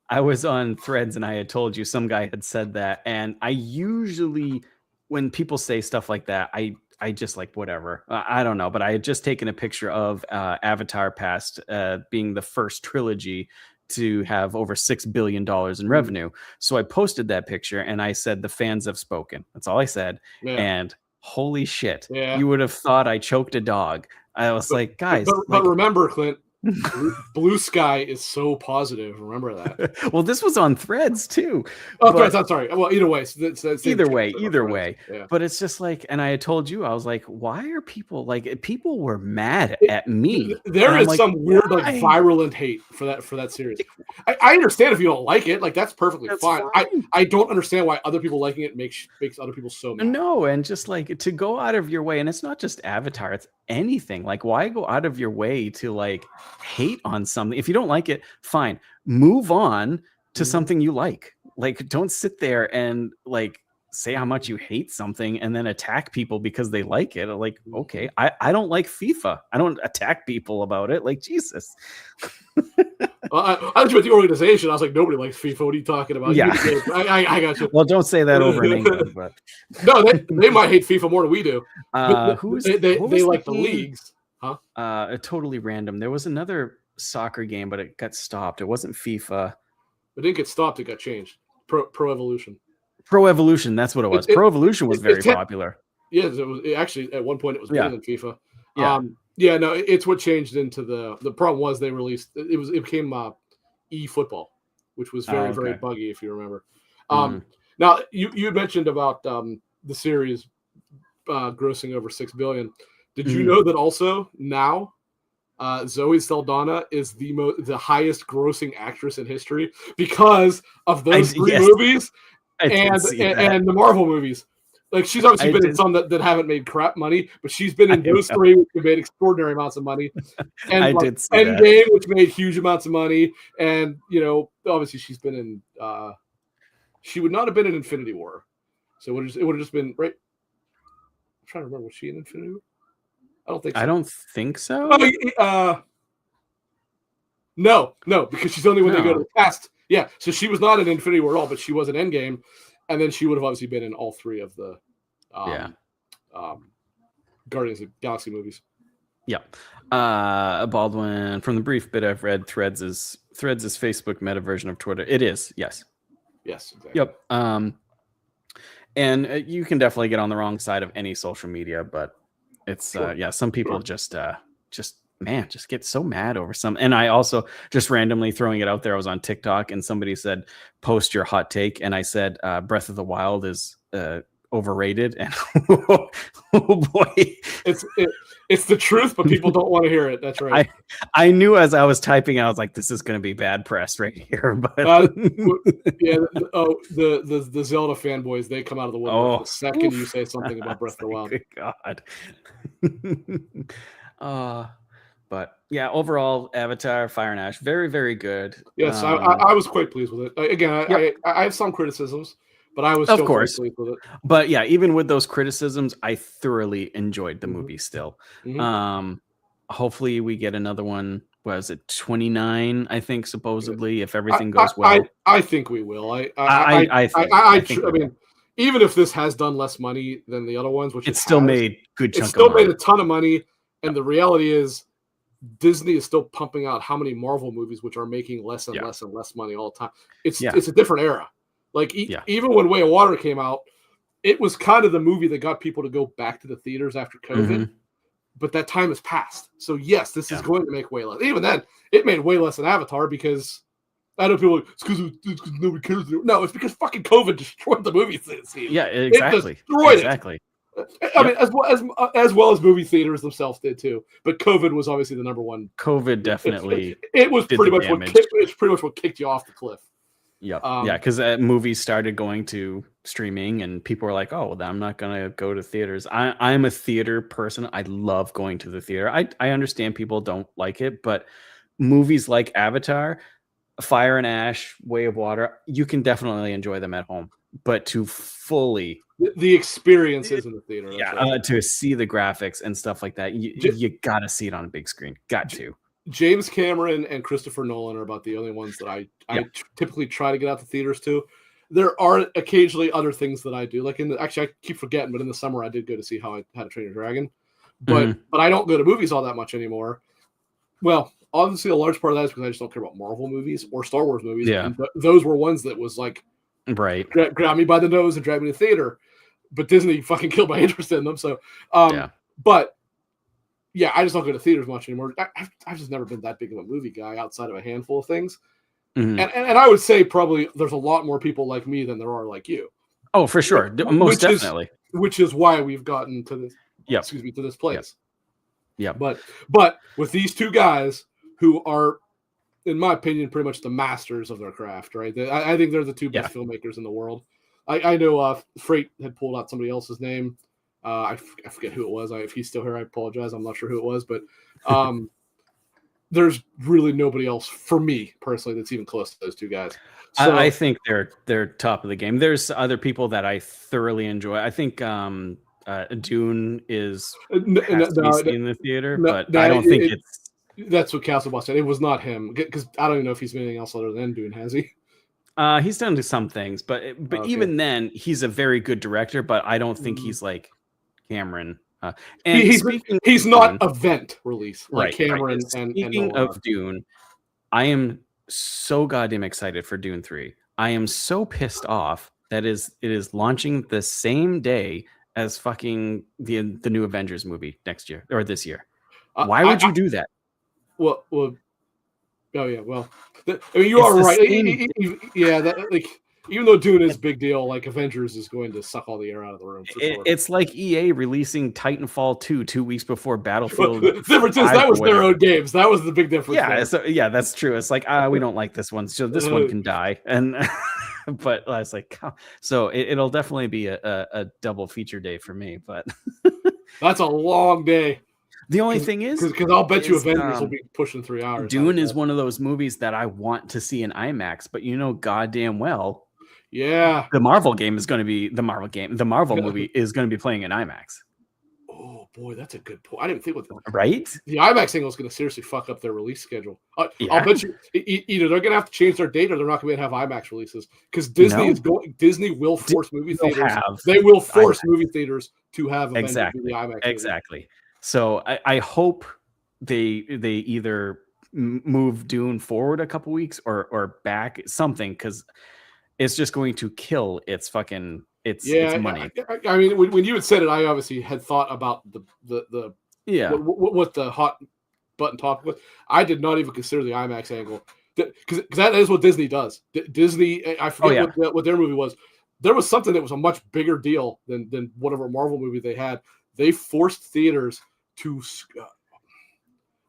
I was on Threads and I had told you some guy had said that, and I usually, when people say stuff like that, I just like whatever. I don't know, but I had just taken a picture of Avatar past being the first trilogy to have over $6 billion in revenue. So I posted that picture and I said, the fans have spoken. That's all I said. Yeah. And holy shit, you would have thought I choked a dog. I was like, guys. But remember, Clint, Blue Sky is so positive. Remember that. Well, this was on Threads too. Oh, Threads. I'm sorry. Well, either way. Either way. Yeah. But it's just like, and I had told you, I was like, why are people like? People were mad at me. There is some weird like virulent hate for that series. I understand if you don't like it. Like that's perfectly fine. I don't understand why other people liking it makes other people so mad. No, and just like to go out of your way, and it's not just Avatar. It's anything. Like, why go out of your way to like hate on something? If you don't like it, fine, move on to something you like. Like, don't sit there and like say how much you hate something and then attack people because they like it. Like, okay, I don't like FIFA. I don't attack people about it. Like, Jesus. I was with the organization. I was like, nobody likes FIFA. What are you talking about? Yeah, I got you. Well, don't say that over in England. But no, they might hate FIFA more than we do. They like the leagues, huh? Totally random. There was another soccer game, but it got stopped. It wasn't FIFA. It didn't get stopped. It got changed. Pro Evolution. Pro Evolution. That's what it was. Pro Evolution was very popular. Yes, it was. Actually, at one point, it was better than FIFA. Yeah. No, it's what changed into the problem was they released it became eFootball, which was very buggy if you remember. Now you had mentioned about the series grossing over $6 billion. Did you know that also now Zoe Saldana is the highest grossing actress in history because of those three movies and the Marvel movies? Like, she's obviously been in some that haven't made crap money, but she's been in those three, which have made extraordinary amounts of money. And Endgame, which made huge amounts of money. And, obviously she's been in she would not have been in Infinity War. So it would have just been, right? I'm trying to remember, was she in Infinity War? I don't think so. I don't think so. No, because she's only when they go to the past. Yeah, so she was not in Infinity War at all, but she was in Endgame. And then she would have obviously been in all three of the Guardians of the Galaxy movies. Yeah. Baldwin, from the brief bit I've read, Threads is Facebook meta version of Twitter. It is, yes. Yes, exactly. Yep. And you can definitely get on the wrong side of any social media, but it's some people just man, just get so mad over some. And I also just randomly throwing it out there. I was on TikTok and somebody said, "Post your hot take," and I said, "Breath of the Wild is overrated." And oh boy, it's the truth, but people don't want to hear it. That's right. I knew as I was typing, I was like, "This is going to be bad press right here." But yeah, the Zelda fanboys, they come out of the woodwork the second you say something about Breath of the Wild. Good God. But yeah, overall, Avatar, Fire and Ash, very, very good. Yes, I was quite pleased with it. Again, I have some criticisms, but I was still quite pleased with it. But yeah, even with those criticisms, I thoroughly enjoyed the movie still. Hopefully we get another one. Was it 29? I think supposedly, if everything goes well. I think we will. I mean, even if this has done less money than the other ones, which it still made good chunk. It still made a ton of money, and the reality is, Disney is still pumping out how many Marvel movies which are making less and less and less money all the time. It's a different era. Like even when Way of Water came out, it was kind of the movie that got people to go back to the theaters after COVID. But that time has passed. So yes, this is going to make way less. Even then, it made way less than Avatar because I know people are like, it's because nobody cares. No, it's because fucking COVID destroyed the movie scene. Yeah, exactly. It destroyed it. I mean, as well as movie theaters themselves did too. But COVID was obviously the number one. COVID definitely. It was pretty much what kicked you off the cliff. Yeah, because movies started going to streaming, and people were like, "Oh, well, I'm not gonna go to theaters." I'm a theater person. I love going to the theater. I understand people don't like it, but movies like Avatar, Fire and Ash, Way of Water, you can definitely enjoy them at home. But to fully the experience is in the theater. To see the graphics and stuff like that, you gotta see it on a big screen. Got to. James Cameron and Christopher Nolan are about the only ones that I typically try to get out to theaters to. There are occasionally other things that I do. Like actually, I keep forgetting, but in the summer I did go to see How to Train Your Dragon. But I don't go to movies all that much anymore. Well, obviously a large part of that is because I just don't care about Marvel movies or Star Wars movies. Yeah. And those were ones that was like, grab me by the nose and drag me to theater. But Disney fucking killed my interest in them. So, but yeah, I just don't go to theaters much anymore. I've just never been that big of a movie guy outside of a handful of things. And I would say probably there's a lot more people like me than there are like you. Oh, for sure. Most definitely. Which is why we've gotten to this, to this place. Yeah. But with these two guys who are, in my opinion, pretty much the masters of their craft, right? I think they're the two best filmmakers in the world. I know Freight had pulled out somebody else's name. I forget who it was. If he's still here, I apologize. I'm not sure who it was, but there's really nobody else for me personally that's even close to those two guys. So, I think they're top of the game. There's other people that I thoroughly enjoy. I think Dune is in the theater, but I don't think it's. That's what Castlebaugh said. It was not him because I don't even know if he's been anything else other than Dune. Has he? He's done some things, but even then, he's a very good director. But I don't think he's like Cameron. And he's not event release like Cameron. And speaking of Dune, I am so goddamn excited for Dune 3. I am so pissed off that it is launching the same day as fucking the new Avengers movie next year or this year. Why would you do that? Well. Oh yeah, well, I mean you are right. Even though Dune is a big deal, like Avengers is going to suck all the air out of the room. It's like EA releasing Titanfall 2 weeks before Battlefield. The difference is that was their own games. That was the big difference. Yeah, that's true. It's like we don't like this one, so this one can die. And but I was like, so it'll definitely be a double feature day for me. But that's a long day. The only thing is, because I'll bet you Avengers will be pushing 3 hours. Dune is one of those movies that I want to see in IMAX, but you know goddamn well, the Marvel game is going to be the Marvel game. The Marvel movie is going to be playing in IMAX. Oh boy, that's a good point. I didn't think about that. Right? The IMAX angle is going to seriously fuck up their release schedule. I'll bet you either they're going to have to change their date or they're not going to have IMAX releases because Disney will force movie theaters. They will force movie theaters to have Avengers in the IMAX. Exactly. So I hope they either move Dune forward a couple weeks or back something because it's just going to kill its fucking its money. I mean, when you had said it, I obviously had thought about the what the hot button top with. I did not even consider the IMAX angle because that is what Disney does. Disney, I forget what their movie was. There was something that was a much bigger deal than whatever Marvel movie they had. They forced theaters to.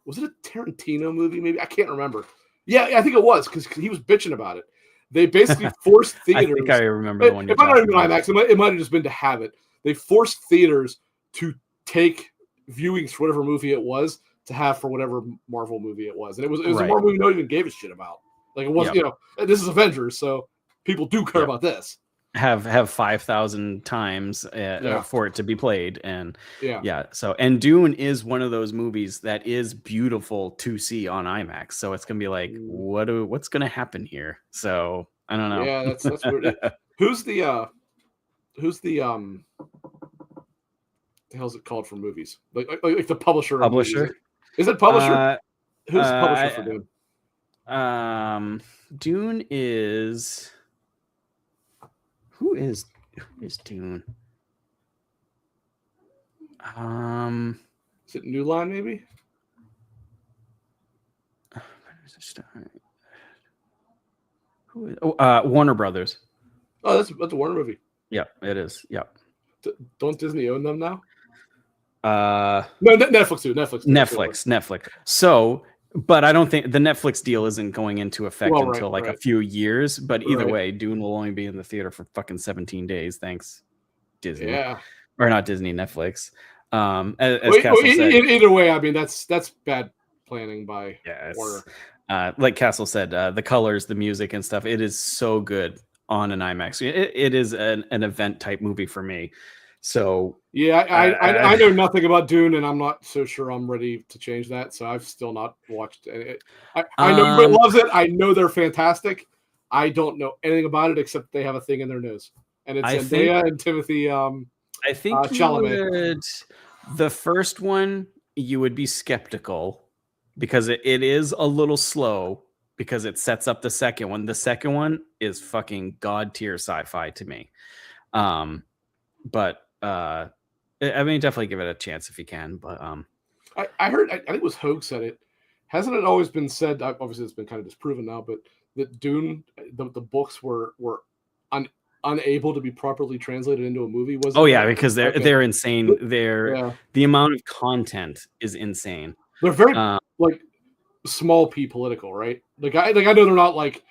Was it a Tarantino movie? Maybe I can't remember. Yeah, I think it was because he was bitching about it. They basically forced theaters. I think I remember the one. It might not have been IMAX. It might have just been to have it. They forced theaters to take viewings for whatever movie it was to have for whatever Marvel movie it was, and it was a Marvel movie no one even gave a shit about. Like it wasn't, this is Avengers, so people do care about this. Have 5,000 times for it to be played, and so and Dune is one of those movies that is beautiful to see on IMAX, so it's gonna be like what's gonna happen here. So I don't know. Yeah, that's weird. Who's the the hell's it called for movies? Like the publisher. Publisher? Is it publisher? Who's the publisher for Dune? Dune is. Who is Dune? Is it New Line maybe? Who is, Warner Brothers. Oh, that's a Warner movie. Yeah, it is. Yeah. Don't Disney own them now? No, Netflix too. Netflix. So, but I don't think the Netflix deal isn't going into effect until a few years. But either way, Dune will only be in the theater for fucking 17 days. Thanks, Disney. Yeah. Or not Disney, Netflix. Either way, I mean that's bad planning by Warner. Like Castle said, the colors, the music, and stuff. It is so good on an IMAX. It is an event type movie for me. So yeah, I know nothing about Dune, and I'm not so sure I'm ready to change that. So I've still not watched it. I know everybody loves it. I know they're fantastic. I don't know anything about it except they have a thing in their nose, and it's Zendaya and Timothy. I think Chalamet. The first one you would be skeptical because it is a little slow because it sets up the second one. The second one is fucking god tier sci-fi to me. But I mean, definitely give it a chance if you can. But I heard, I think it was Hogue said it. Hasn't it always been said? Obviously, it's been kind of disproven now, but that Dune, the books were unable to be properly translated into a movie. Because they're insane. The amount of content is insane. They're very small p political, right? Like I know they're not like,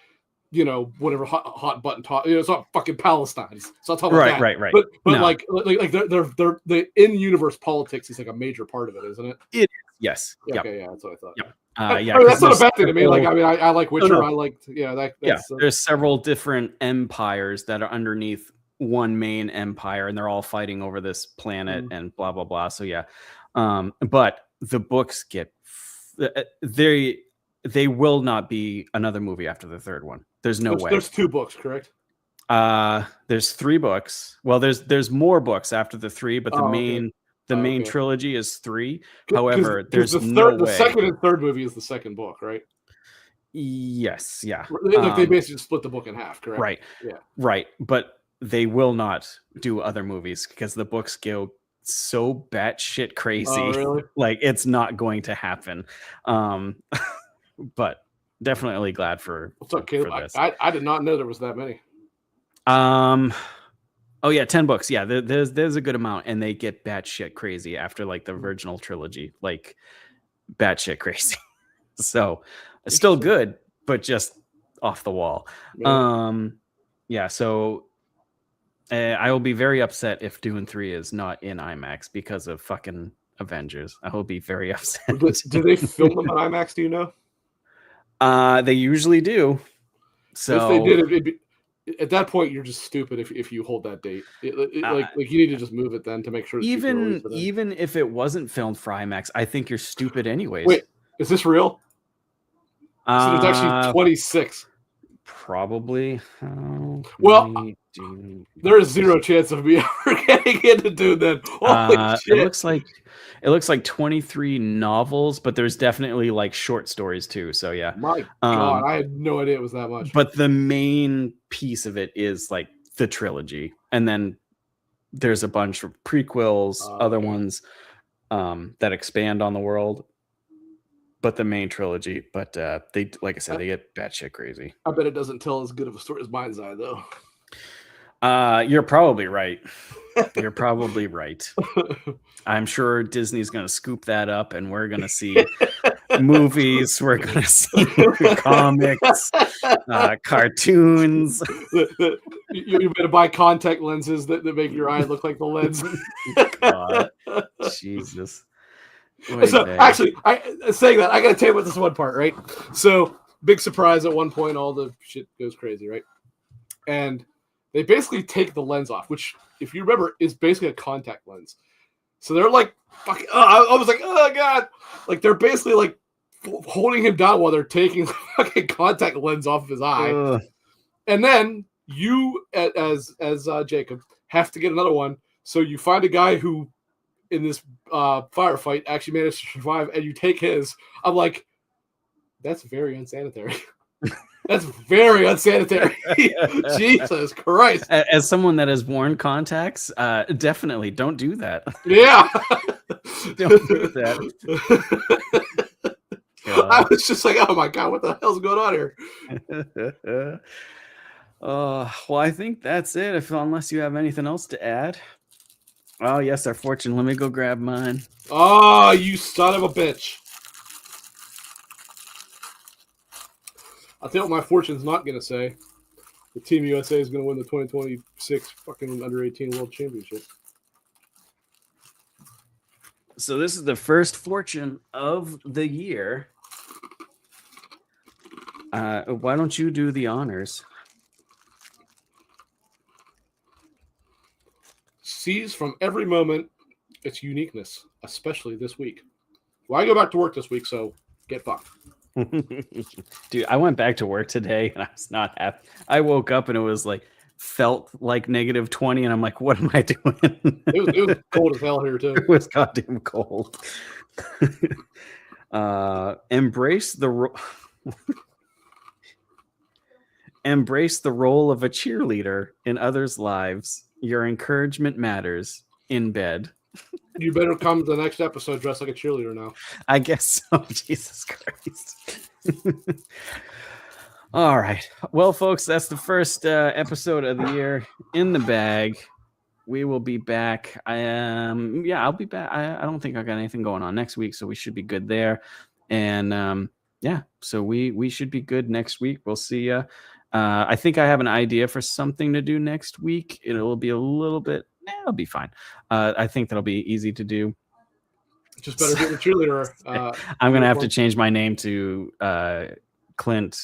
whatever hot button talk. It's not fucking Palestine. It's not talking about that. Right. But no. like they're in universe politics is like a major part of it, isn't it? It is. Yes. Okay, yeah, that's what I thought. Yep. That's not a bad thing to me. Like, I mean, I like Witcher. No. I liked, there's several different empires that are underneath one main empire, and they're all fighting over this planet and blah blah blah. So but the books get they will not be another movie after the third one. There's no way. There's 2 books, correct? There's 3 books. Well, there's more books after the 3, but the main trilogy is 3. However, there's the second and third movie is the second book, right? Yes, yeah. Like they basically split the book in half, correct? Right. Yeah. Right. But they will not do other movies because the books go so batshit crazy. Oh, really? Like it's not going to happen. But definitely glad for what's up, Caleb? For this. I did not know there was that many. 10 books. Yeah, there's a good amount, and they get batshit crazy after like the original trilogy, like batshit crazy. So it's still good, but just off the wall. Yeah. So I will be very upset if Dune 3 is not in IMAX because of fucking Avengers. I will be very upset. Do they film them in IMAX? Do you know? They usually do. So if they did, it'd be, at that point, you're just stupid if you hold that date. Like you need to just move it then to make sure. Even if it wasn't filmed for IMAX, I think you're stupid anyways. Wait, is this real? So it's actually 26. Probably. Well, there is zero chance of me ever getting into Dune then. Holy shit. It looks like 23 novels, but there's definitely like short stories too. So yeah. My God, I had no idea it was that much. But the main piece of it is like the trilogy, and then there's a bunch of prequels, other ones that expand on the world. but the main trilogy. But they, like I said, they get batshit crazy. I bet it doesn't tell as good of a story as Mind's Eye, though. You're probably right. You're probably right. I'm sure Disney's going to scoop that up, and we're going to see movies. We're going to see comics, cartoons. You better buy contact lenses that make your eye look like the lens. God, Jesus. So actually, saying that, I got to tell you about this one part, right? So big surprise at one point, all the shit goes crazy, right? And they basically take the lens off, which, if you remember, is basically a contact lens. So they're like, fucking, I was like, oh God. Like, they're basically like holding him down while they're taking the fucking contact lens off of his eye. And then you, as Jacob, have to get another one. So you find a guy who, in this firefight, actually managed to survive, and you take his. I'm like, that's very unsanitary. That's very unsanitary. Jesus Christ. As someone that has worn contacts, definitely don't do that. Yeah. Don't do that. I was just like, oh my God, what the hell's going on here? Well, I think that's it. Unless you have anything else to add. Oh, yes, our fortune. Let me go grab mine. Oh, you son of a bitch. I'll tell you what my fortune's not going to say. The Team USA is going to win the 2026 fucking under-18 World Championship. So this is the first fortune of the year. Why don't you do the honors? Seize from every moment its uniqueness, especially this week. Well, I go back to work this week, so get fucked. Dude, I went back to work today and I was not happy. I woke up and it was like felt like -20, and I'm like, what am I doing? It was cold as hell here too. It was goddamn cold. Embrace the embrace the role of a cheerleader in others' lives. Your encouragement matters in bed. You better come to the next episode dressed like a cheerleader now. I guess so. Jesus Christ. All right. Well, folks, that's the first episode of the year in the bag. We will be back. I'll be back. I don't think I got anything going on next week, so we should be good there. And so we should be good next week. We'll see you. I think I have an idea for something to do next week. It'll be a little bit. It'll be fine. I think that'll be easy to do. Just better get the cheerleader. I'm gonna have to change my name to Clint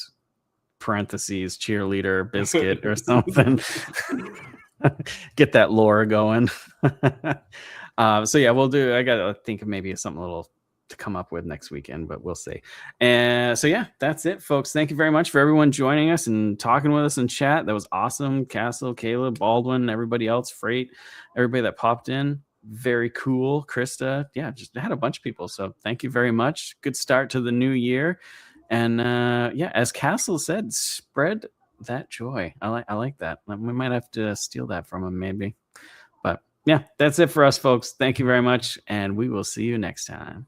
parentheses cheerleader biscuit or something. Get that lore going. So yeah, we'll do. I gotta think of maybe something little to come up with next weekend, but we'll see. And so yeah, that's it, folks. Thank you very much for everyone joining us and talking with us in chat. That was awesome. Castle, Caleb, Baldwin, everybody else, Freight, everybody that popped in. Very cool. Krista. Yeah, just had a bunch of people. So thank you very much. Good start to the new year. And as Castle said, spread that joy. I like that. We might have to steal that from him maybe. But yeah, that's it for us, folks. Thank you very much. And we will see you next time.